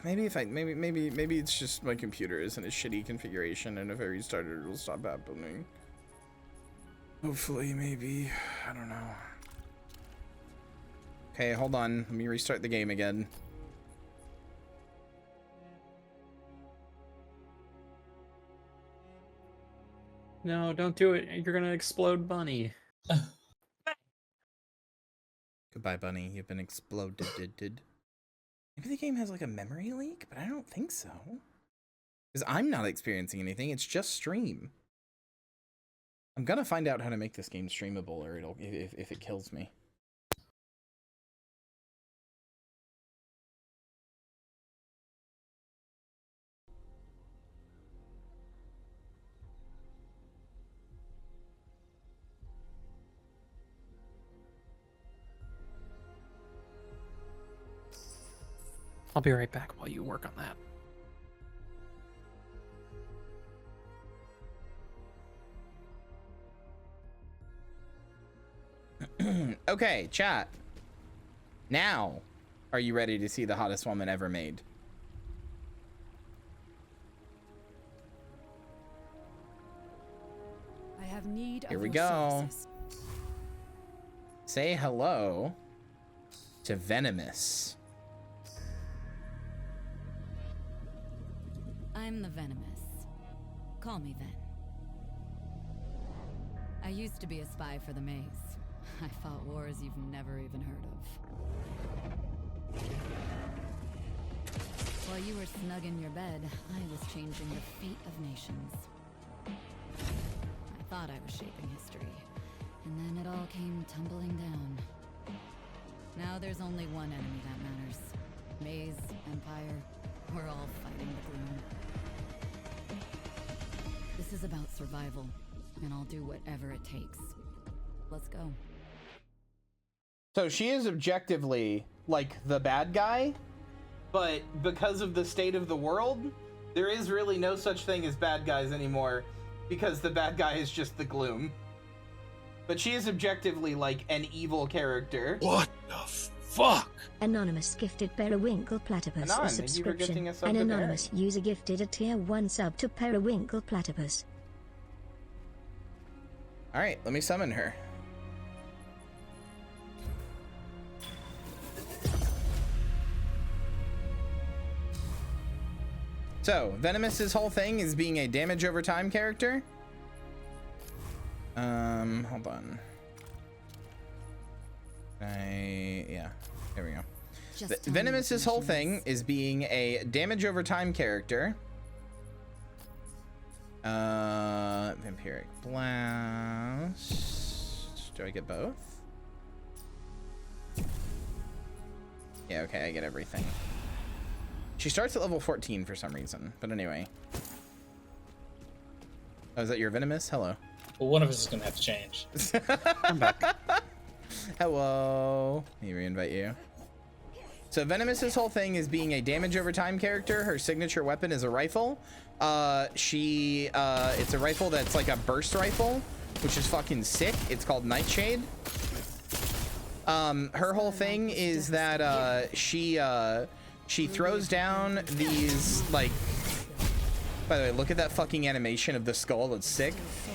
Maybe it's just my computer is in a shitty configuration, and if I restart it, it'll stop happening. Hopefully, maybe. I don't know. Okay, hold on. Let me restart the game again. No, don't do it. You're gonna explode Bunny. Goodbye, Bunny. You've been exploded. Maybe the game has like a memory leak, but I don't think so. Because I'm not experiencing anything. It's just stream. I'm gonna find out how to make this game streamable, or it'll if it kills me. I'll be right back while you work on that. Okay, chat. Now, are you ready to see the hottest woman ever made? I have need Here of we your go. services. Say hello to Venomous. I'm the Venomous. Call me Ven. I used to be a spy for the Maze. I fought wars you've never even heard of. While you were snug in your bed, I was changing the fate of nations. I thought I was shaping history, and then it all came tumbling down. Now there's only one enemy that matters. Maze, Empire, we're all fighting the gloom. This is about survival, and I'll do whatever it takes. Let's go. So she is objectively like the bad guy, but because of the state of the world, there is really no such thing as bad guys anymore, because the bad guy is just the gloom. But she is objectively like an evil character. What the fuck? Anonymous gifted Periwinkle Platypus Anon, a thank you for subscription. gifting a sub An to anonymous user gifted a tier 1 sub to Periwinkle Platypus. Alright, let me summon her. So, Venomous's whole thing is being a damage over time character. Hold on. Yeah, there we go. Venomous's whole thing is being a damage over time character. Vampiric Blast. Do I get both? Yeah, okay, I get everything. She starts at level 14 for some reason, but anyway. Oh, is that your Venomous? Hello. Well, one of us is gonna have to change. I'm back. Hello. Let me reinvite you. So Venomous's whole thing is being a damage over time character. Her signature weapon is a rifle. It's a rifle that's like a burst rifle, which is fucking sick. It's called Nightshade. Her whole thing is that she throws down these like. By the way, look at that fucking animation of the skull. It's sick.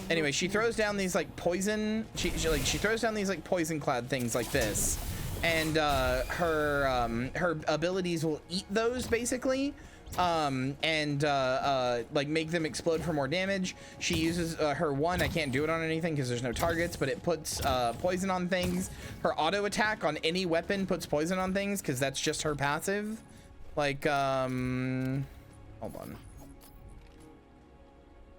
Anyway, she throws down these like poison. She throws down these like poison cloud things like this, and her abilities will eat those basically, and like make them explode for more damage. She uses her one. I can't do it on anything because there's no targets, but it puts poison on things. Her auto attack on any weapon puts poison on things because that's just her passive. Like hold on.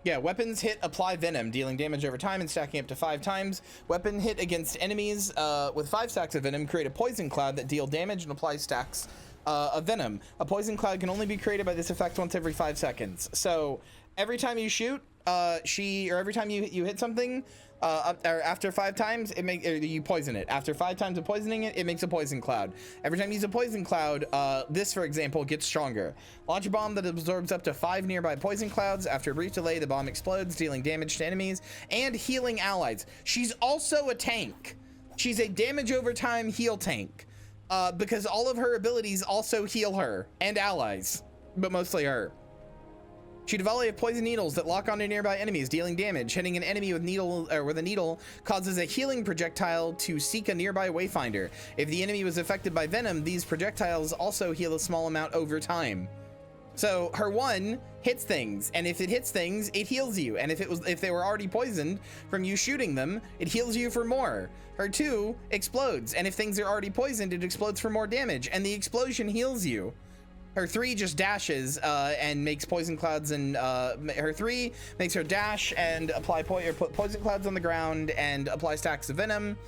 Yeah, weapons hit apply venom, dealing damage over time and stacking up to 5 times. Weapon hit against enemies with 5 stacks of venom create a poison cloud that deal damage and apply stacks of venom. A poison cloud can only be created by this effect once every 5 seconds. So every time you shoot, every time you hit something, or after 5 times, you poison it. After 5 times of poisoning it, it makes a poison cloud. Every time you use a poison cloud, this, for example, gets stronger. Launch a bomb that absorbs up to 5 nearby poison clouds. After a brief delay, the bomb explodes, dealing damage to enemies and healing allies. She's also a tank. She's a damage over time heal tank, because all of her abilities also heal her and allies, but mostly her. Shoot a volley of poison needles that lock onto nearby enemies, dealing damage. Hitting an enemy with a needle causes a healing projectile to seek a nearby Wayfinder. If the enemy was affected by venom, these projectiles also heal a small amount over time. So her 1 hits things, and if it hits things, it heals you. And if they were already poisoned from you shooting them, it heals you for more. Her 2 explodes, and if things are already poisoned, it explodes for more damage, and the explosion heals you. Her 3 just dashes and makes poison clouds, and her 3 makes her dash and put poison clouds on the ground and apply stacks of venom.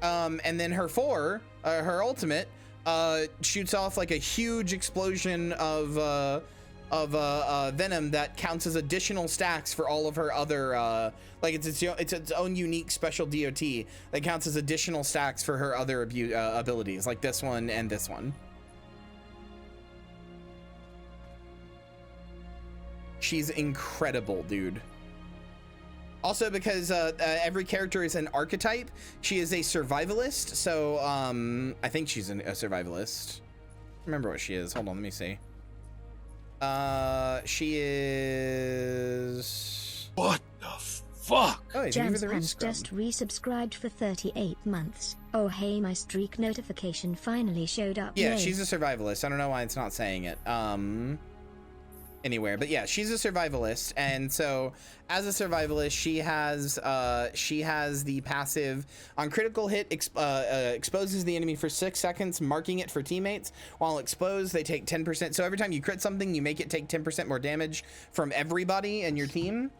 And then her 4, her ultimate, shoots off like a huge explosion of venom that counts as additional stacks for all of her other it's its own unique special DOT that counts as additional stacks for her other abilities, like this one and this one. She's incredible, dude. Also, because every character is an archetype, she is a survivalist. So I think she's a survivalist. Remember what she is. Hold on, let me see. She is... What the fuck? Oh, James has just resubscribed for 38 months. Oh hey, my streak notification finally showed up. Yeah, Yay. she's a survivalist. I don't know why it's not saying it. Anywhere, but yeah, she's a survivalist, and so as a survivalist, she has the passive on critical hit exposes the enemy for 6 seconds, marking it for teammates. While exposed, they take 10%. So every time you crit something, you make it take 10% more damage from everybody in your team.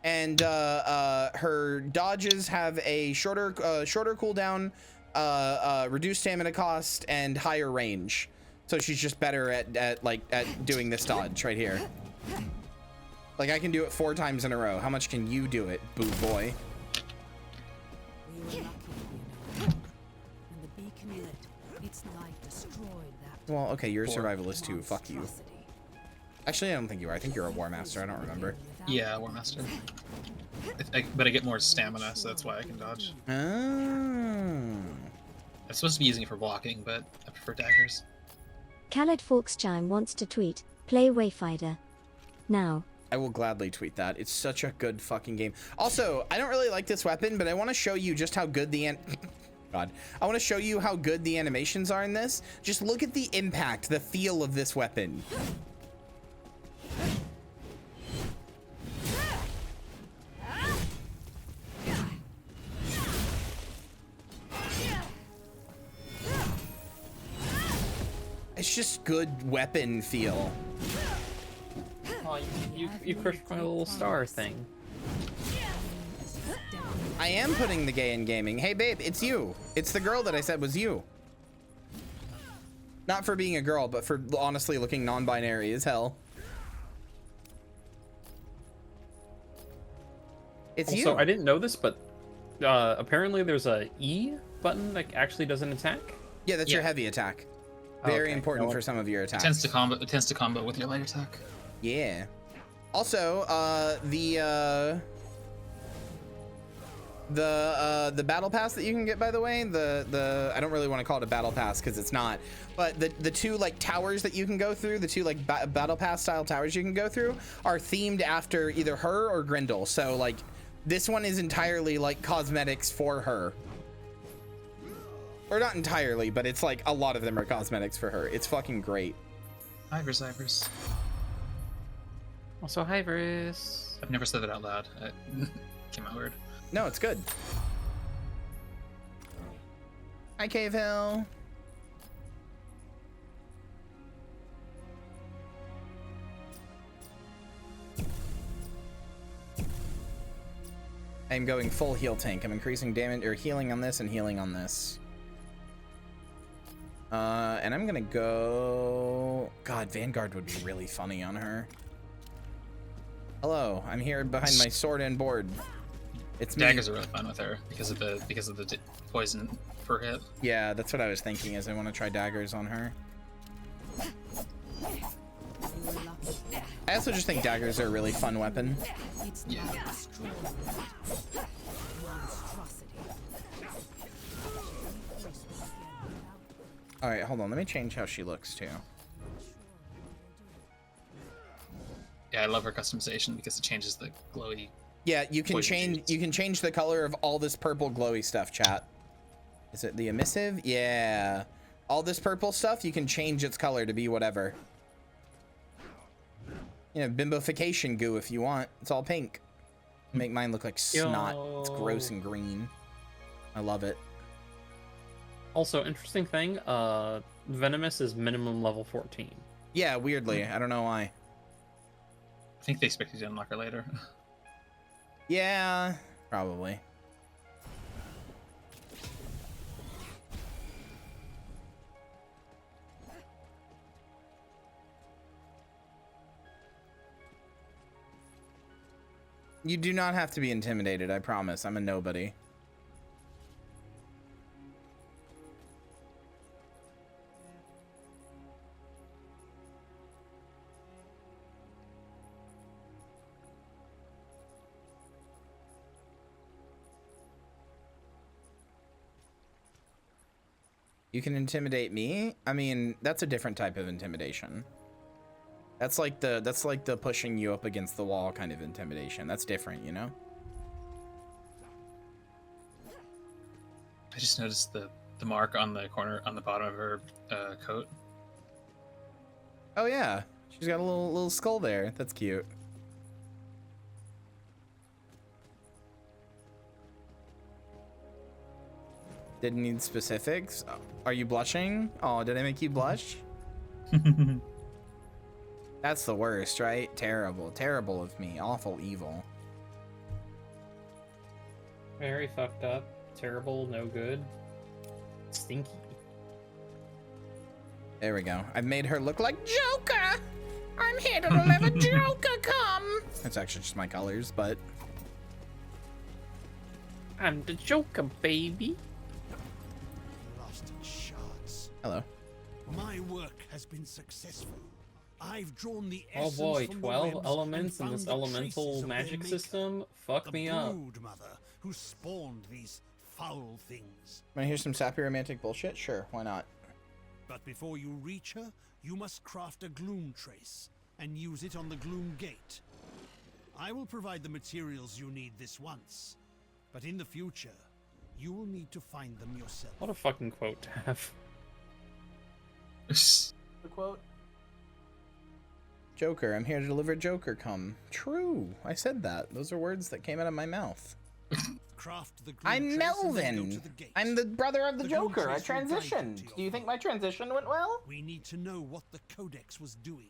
And her dodges have a shorter cooldown, reduced stamina cost, and higher range. So she's just better at doing this dodge right here. Like, I can do it 4 times in a row. How much can you do it, boo boy? Well, okay, you're a survivalist too. Fuck you. Actually, I don't think you are. I think you're a War Master. I don't remember. Yeah, War Master. But I get more stamina, so that's why I can dodge. Oh. I'm supposed to be using it for blocking, but I prefer daggers. Khaled Forkschime wants to tweet, play Wayfinder. Now. I will gladly tweet that. It's such a good fucking game. Also, I don't really like this weapon, but I want to show you just how good the I want to show you how good the animations are in this. Just look at the impact, the feel of this weapon. It's just good weapon feel. Oh, you crushed my little star thing. I am putting the gay in gaming. Hey babe, it's you. It's the girl that I said was you. Not for being a girl, but for honestly looking non-binary as hell. It's also, you. I didn't know this, but apparently there's a E button that actually does an attack. Yeah, that's your heavy attack. Very important for some of your attacks. It tends to combo with your light attack. Yeah. Also, the battle pass that you can get, by the way, the I don't really want to call it a battle pass because it's not, but the 2 like towers that you can go through, the 2 like battle pass style towers you can go through are themed after either her or Grendel. So like this one is entirely like cosmetics for her. Or not entirely, but it's like a lot of them are cosmetics for her. It's fucking great. Ivers. Also, Ivers. I've never said that out loud. It came out weird. No, it's good. Hi, Cave Hill. I'm going full heal tank. I'm increasing damage or healing on this and healing on this. And I'm gonna go... God, Vanguard would be really funny on her. Hello, I'm here behind my sword and board. It's me. Daggers are really fun with her because of the poison per hit. Yeah, that's what I was thinking. Is I want to try daggers on her. I also just think daggers are a really fun weapon. Yeah. All right, hold on. Let me change how she looks too. Yeah, I love her customization because it changes the glowy. Yeah, you can change the color of all this purple glowy stuff, chat. Is it the emissive? Yeah. All this purple stuff, you can change its color to be whatever. You know, bimbofication goo if you want. It's all pink. Make mine look like snot. It's gross and green. I love it. Also, interesting thing, Venomous is minimum level 14. Yeah, weirdly. I don't know why. I think they expect you to unlock her later. Yeah, probably. You do not have to be intimidated, I promise. I'm a nobody. You can intimidate me? I mean, that's a different type of intimidation. That's like the pushing you up against the wall kind of intimidation. That's different, you know? I just noticed the mark on the corner on the bottom of her coat. Oh yeah, she's got a little skull there. That's cute. Didn't need specifics. Are you blushing? Oh, did I make you blush? That's the worst, right? Terrible. Terrible of me. Awful evil. Very fucked up. Terrible. No good. Stinky. There we go. I've made her look like Joker. I'm here to let a Joker come. That's actually just my colors, but... I'm the Joker, baby. Lost in shards. Hello. My work has been successful. I've drawn the Oh essence boy, from 12 the elements in and this found the elemental traces of magic their system? maker, Fuck me up. The brood mother who spawned these foul things. Wanna hear some sappy romantic bullshit? Sure, why not? But before you reach her, you must craft a gloom trace and use it on the gloom gate. I will provide the materials you need this once, but in the future, you will need to find them yourself. What a fucking quote to have. The quote? Joker, I'm here to deliver Joker come. True, I said that. Those are words that came out of my mouth. Craft the gloom I'm trace and then go Melvin. to the gate. I'm the brother of the gloom Joker. I trace will guide you transitioned. to your Do you think my transition went well? We need to know what the Codex was doing.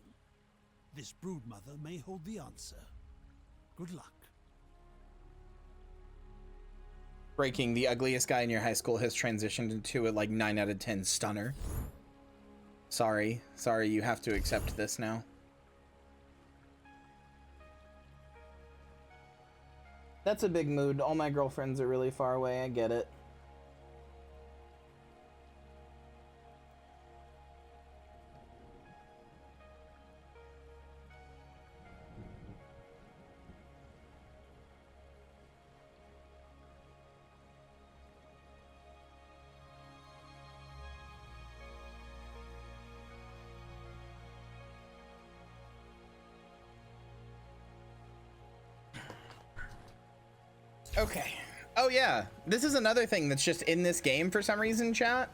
This broodmother may hold the answer. Good luck. Breaking, the ugliest guy in your high school has transitioned into a like 9 out of 10 stunner. Sorry, you have to accept this now. That's a big mood. All my girlfriends are really far away. I get it. Okay. Oh yeah, this is another thing that's just in this game for some reason, chat.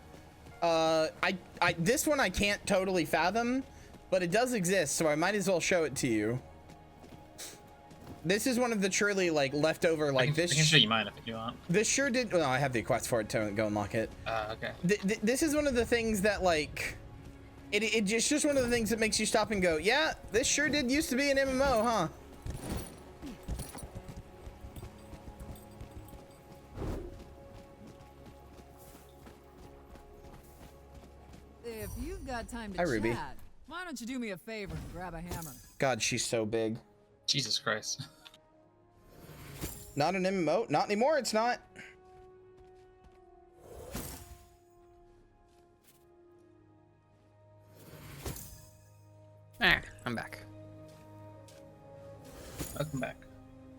This one I can't totally fathom, but it does exist, so I might as well show it to you. This is one of the truly like leftover like this. I can show you mine if you want. This sure did. Well, I have the quest for it to go unlock it. Okay. This is one of the things that like, it's just one of the things that makes you stop and go, yeah, this sure did used to be an MMO, huh? If you've got time to Hi, Ruby. chat, why don't you do me a favor and grab a hammer? God, she's so big. Jesus Christ. Not an MMO? Not anymore, it's not. I'm back. Welcome back.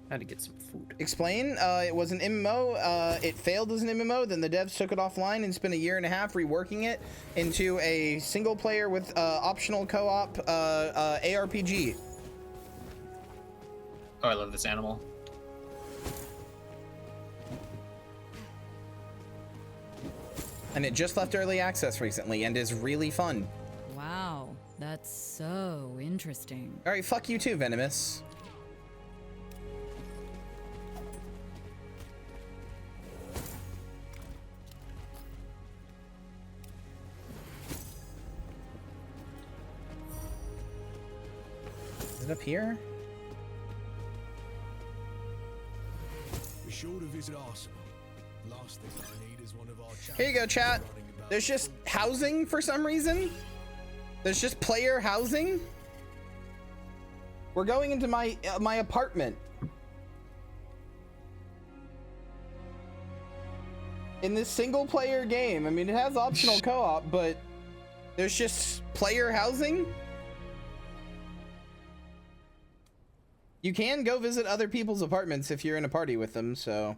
I had to get some food. Explain. It was an MMO. It failed as an MMO. Then the devs took it offline and spent a year and a half reworking it into a single player with optional co-op ARPG. Oh, I love this animal. And it just left early access recently and is really fun. Wow, that's so interesting. All right, fuck you too, Venomous. Is it up here? Be sure to visit Arsenal. Last thing I need is one of our Here you go, chat. There's just housing for some reason. There's just player housing. We're going into my apartment. In this single player game. I mean, it has optional co-op, but there's just player housing. You can go visit other people's apartments if you're in a party with them, so.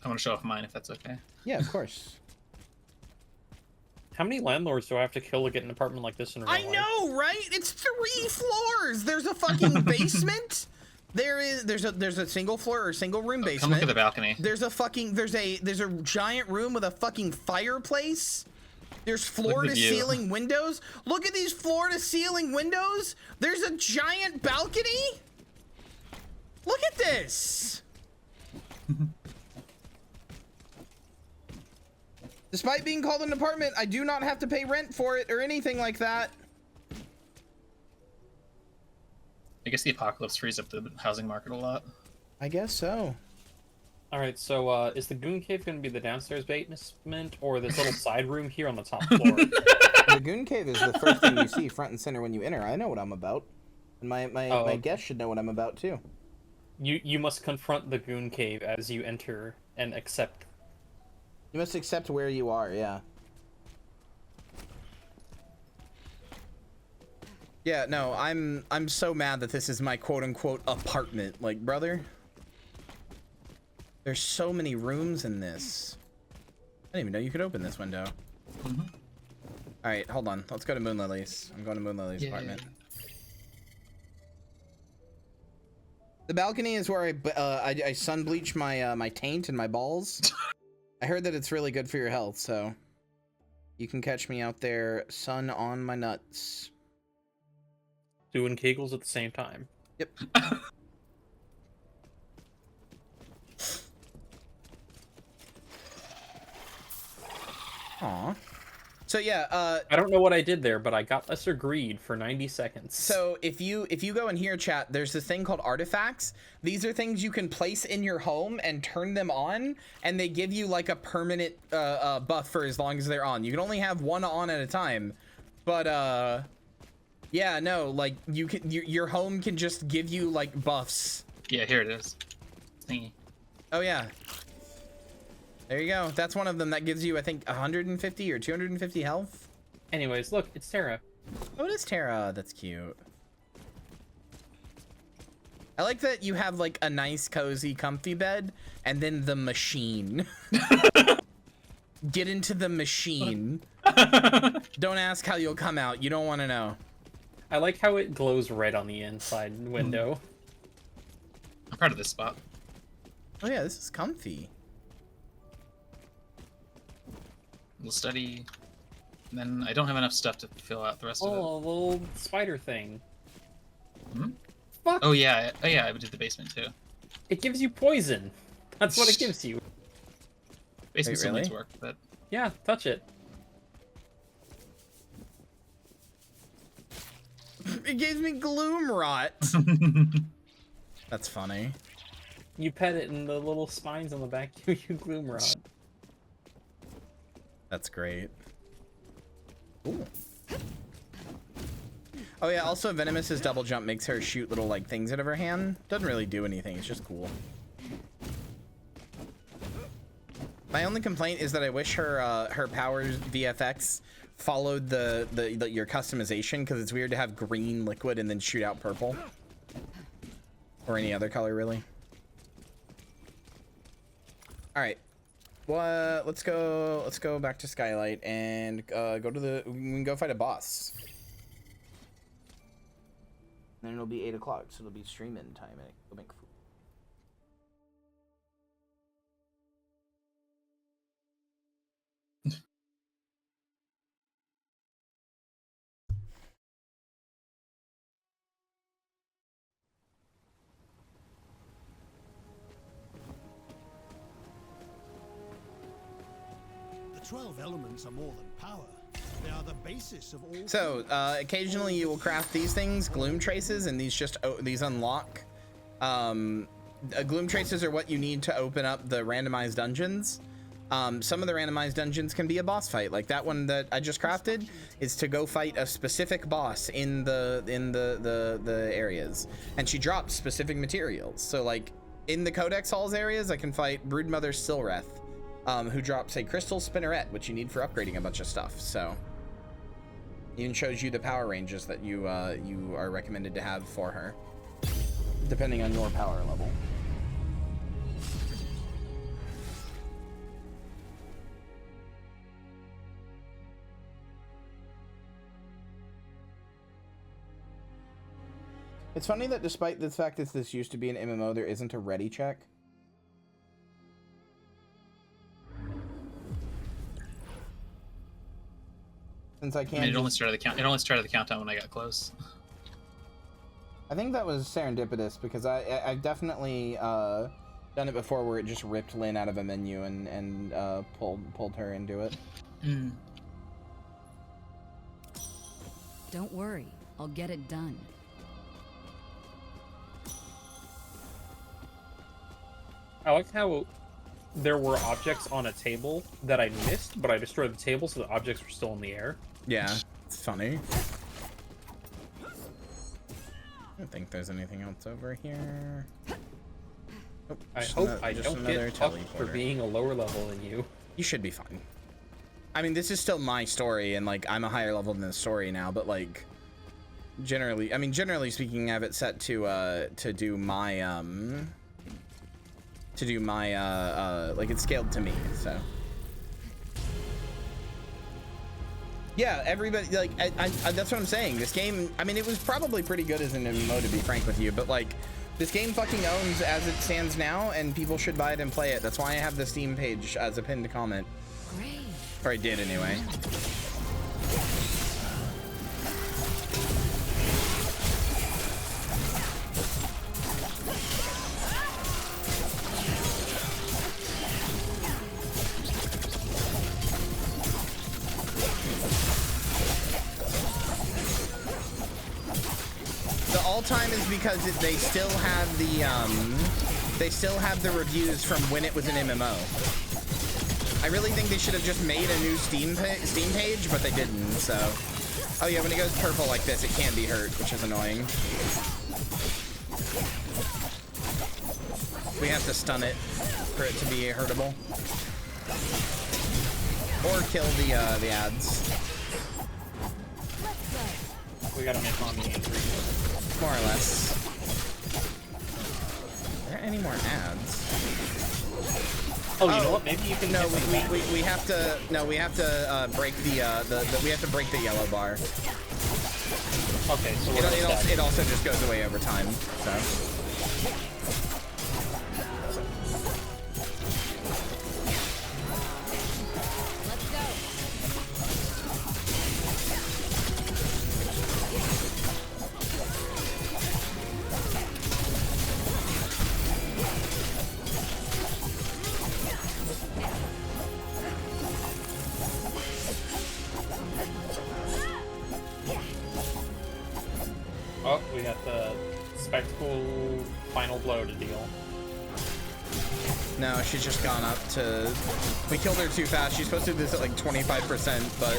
I want to show off mine if that's okay. Yeah, of course. How many landlords do I have to kill to get an apartment like this in real life? I know, right? It's 3 floors. There's a fucking basement. There's a single floor or single room basement. Come look at the balcony. There's a giant room with a fucking fireplace. There's floor to ceiling windows. Look at these floor to ceiling windows. There's a giant balcony. Look at this. Despite being called an apartment, I do not have to pay rent for it or anything like that. I guess the apocalypse frees up the housing market a lot. I guess so. All right, so is the Goon Cave going to be the downstairs basement or this little side room here on the top floor? The Goon Cave is the first thing you see front and center when you enter. I know what I'm about. And my guests should know what I'm about too. You must confront the Goon Cave as you enter and accept. You must accept where you are, yeah. Yeah, no, I'm so mad that this is my quote-unquote apartment. Like, brother, there's so many rooms in this. I didn't even know you could open this window. Mm-hmm. All right, hold on. Let's go to Moonlily's. I'm going to Moonlily's apartment. The balcony is where I sun bleach my my taint and my balls. I heard that it's really good for your health, so you can catch me out there, sun on my nuts. Doing kegels at the same time. Yep. Aw. So yeah, I don't know what I did there, but I got lesser greed for 90 seconds. So if you go in here, chat, there's this thing called artifacts. These are things you can place in your home and turn them on, and they give you like a permanent buff for as long as they're on. You can only have one on at a time, but yeah, no, like you can your home can just give you like buffs. Yeah, here it is. Thingy. Oh yeah. There you go. That's one of them that gives you, I think, 150 or 250 health. Anyways, look, it's Terra. Oh, it is Terra. That's cute. I like that you have like a nice, cozy, comfy bed, and then the machine. Get into the machine. Don't ask how you'll come out. You don't want to know. I like how it glows red on the inside window. I'm proud of this spot. Oh yeah, this is comfy. We'll study. And then I don't have enough stuff to fill out the rest of it. Oh, a little spider thing. Hmm? Fuck. Oh yeah, I did the basement too. It gives you poison. That's what it gives you. Basement still really? needs work, but yeah, touch it. It gives me gloom rot. That's funny. You pet it and the little spines on the back give you gloom rot. That's great. Ooh. Oh yeah, also Venomous's double jump makes her shoot little like things out of her hand. Doesn't really do anything, it's just cool. My only complaint is that I wish her powers VFX followed your customization, because it's weird to have green liquid and then shoot out purple. Or any other color, really. Alright. Well, let's go back to Skylight and we can go fight a boss. Then it'll be 8 o'clock, so it'll be streaming time and go make food. The 12 elements are more than power. They are the basis of all. So occasionally you will craft these things, gloom traces, and these unlock. Gloom traces are what you need to open up the randomized dungeons. Some of the randomized dungeons can be a boss fight, like that one that I just crafted is to go fight a specific boss in the areas, and she drops specific materials. So like in the Codex Halls areas, I can fight Broodmother Silreth, who drops a crystal spinneret, which you need for upgrading a bunch of stuff. So even shows you the power ranges that you are recommended to have for her, depending on your power level. It's funny that despite the fact that this used to be an MMO, there isn't a ready check. Since I can't. I mean, it only started the countdown when I got close. I think that was serendipitous because I've definitely done it before where it just ripped Lynn out of a menu and pulled her into it. Mm. Don't worry, I'll get it done. I like how there were objects on a table that I missed, but I destroyed the table so the objects were still in the air. Yeah, it's funny. I don't think there's anything else over here. Oh, I hope I don't get up for being a lower level than you. You should be fine. I mean, this is still my story, and like I'm a higher level than the story now, but like generally speaking, I have it set to do my like it's scaled to me, so yeah, everybody, like I that's what I'm saying. This game, I mean, it was probably pretty good as an MMO, to be frank with you, but like this game fucking owns as it stands now, and people should buy it and play it. That's why I have the Steam page as a pinned comment. Great. Or I did anyway. The all-time is because they still have the reviews from when it was an MMO. I really think they should have just made a new Steam page, but they didn't. So, oh yeah, when it goes purple like this, it can't be hurt, which is annoying. We have to stun it for it to be hurtable, or kill the ads. We gotta make mommy angry. More or less. Are there any more ads? Oh, you know what? Maybe you can. No, we have to. No, we have to break we have to break the yellow bar. Okay, so it also just goes away over time. So. Oh, we got the spectacle final blow to deal. No, she's just gone up to... We killed her too fast. She's supposed to do this at like 25%, but...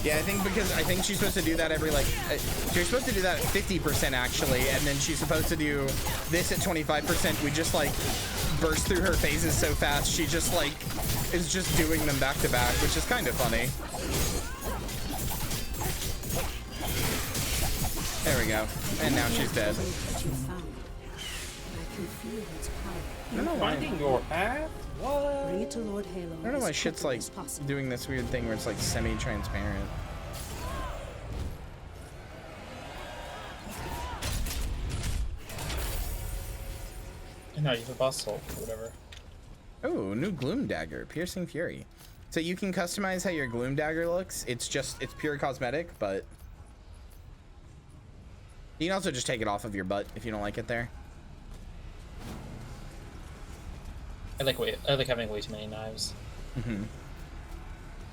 Yeah, I think she's supposed to do that every like, you're supposed to do that at 50% actually, and then she's supposed to do this at 25%. We just like burst through her phases so fast, she just like is just doing them back to back, which is kind of funny. There we go, and now she's dead. I don't know why. Finding your path? What? Bring it to Lord Halo. I don't know why shit's like doing this weird thing where it's like semi-transparent. And now you have a boss soul or whatever. Oh, new Gloom Dagger, Piercing Fury. So you can customize how your Gloom Dagger looks. It's pure cosmetic, but you can also just take it off of your butt if you don't like it there. I like having way too many knives. Mm-hmm.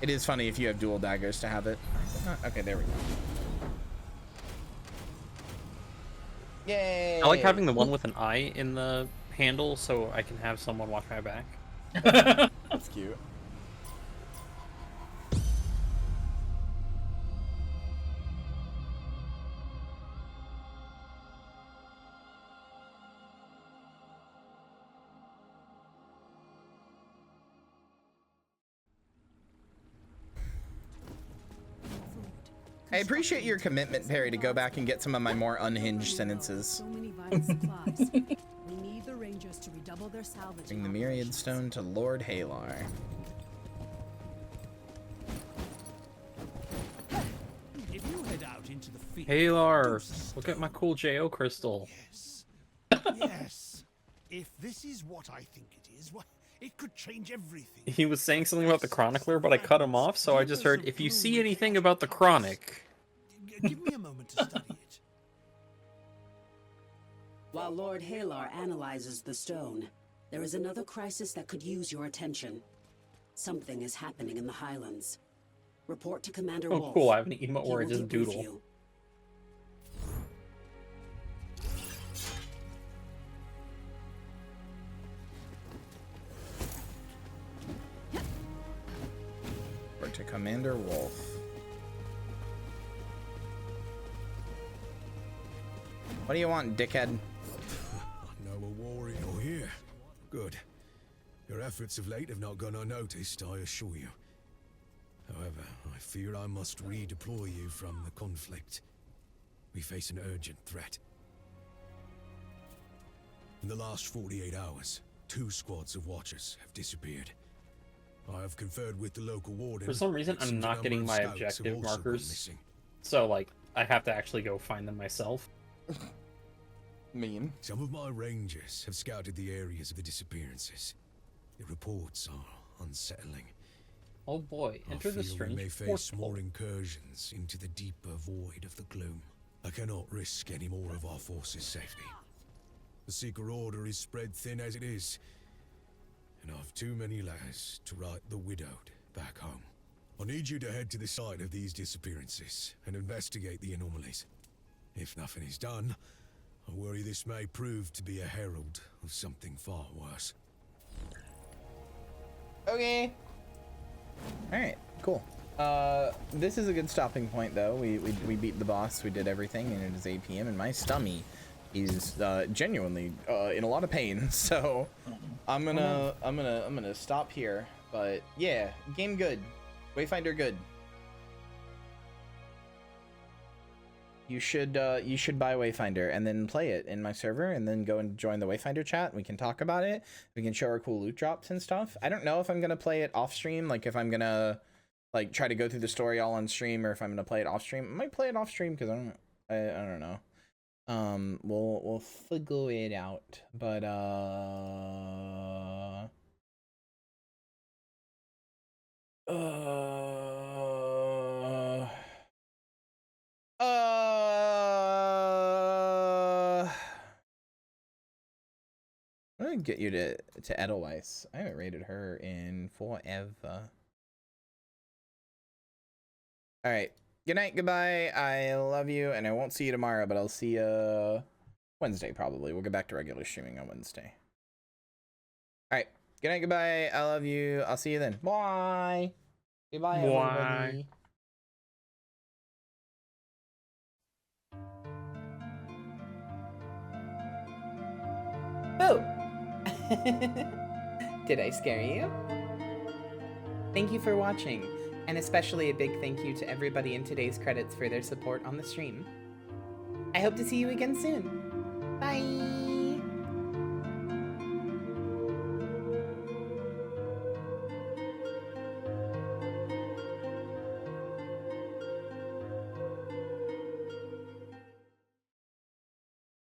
It is funny if you have dual daggers to have it. Okay, there we go. Yay! I like having the one with an eye in the handle so I can have someone watch my back. That's cute. I appreciate your commitment, Perry, to go back and get some of my more unhinged sentences. We need the Rangers to redouble their salvage. Bring the Myriad Stone to Lord Halar. If you head out into the field, Halar, look at my cool JO crystal. Yes. Yes. If this is what I think it is, well, it could change everything. He was saying something about the Chronicler, but I cut him off, so I just heard, if you see anything about the Chronic. Give me a moment to study it. While Lord Halar analyzes the stone, there is another crisis that could use your attention. Something is happening in the Highlands. Report to Commander Wolf. Oh, cool. I have an emote He where I will just debrief doodle. you. Report to Commander Wolf. What do you want, dickhead? I know a warrior here. Good. Your efforts of late have not gone unnoticed, I assure you. However, I fear I must redeploy you from the conflict. We face an urgent threat. In the last 48 hours, 2 squads of watchers have disappeared. I have conferred with the local warden. For some reason, I'm not getting my objective markers. So, like, I have to actually go find them myself. Mean. Some of my rangers have scouted the areas of the disappearances. The reports are unsettling. Oh boy, enter the strange we may face more incursions into the deeper void of the gloom. I cannot risk any more of our forces' safety. The Secret Order is spread thin as it is, and I've too many letters to write the widowed back home. I need you to head to the site of these disappearances and investigate the anomalies. If nothing is done, I worry this may prove to be a herald of something far worse. Okay. Alright, cool. This is a good stopping point though. We beat the boss, we did everything, and it is 8 PM and my stomach is genuinely in a lot of pain. So I'm gonna stop here. But yeah, game good. Wayfinder good. You should buy Wayfinder and then play it in my server and then go and join the Wayfinder chat. We can talk about it. We can show our cool loot drops and stuff. I don't know if I'm gonna play it off stream, like if I'm gonna like try to go through the story all on stream, or if I'm gonna play it off stream. I might play it off stream because I don't know. We'll figure it out. But I'm gonna get you to Edelweiss. I haven't rated her in forever. All right. Good night. Goodbye. I love you, and I won't see you tomorrow, but I'll see you Wednesday probably. We'll get back to regular streaming on Wednesday. All right. Good night. Goodbye. I love you. I'll see you then. Bye. Goodbye, everybody. Boo! Did I scare you? Thank you for watching, and especially a big thank you to everybody in today's credits for their support on the stream. I hope to see you again soon. Bye!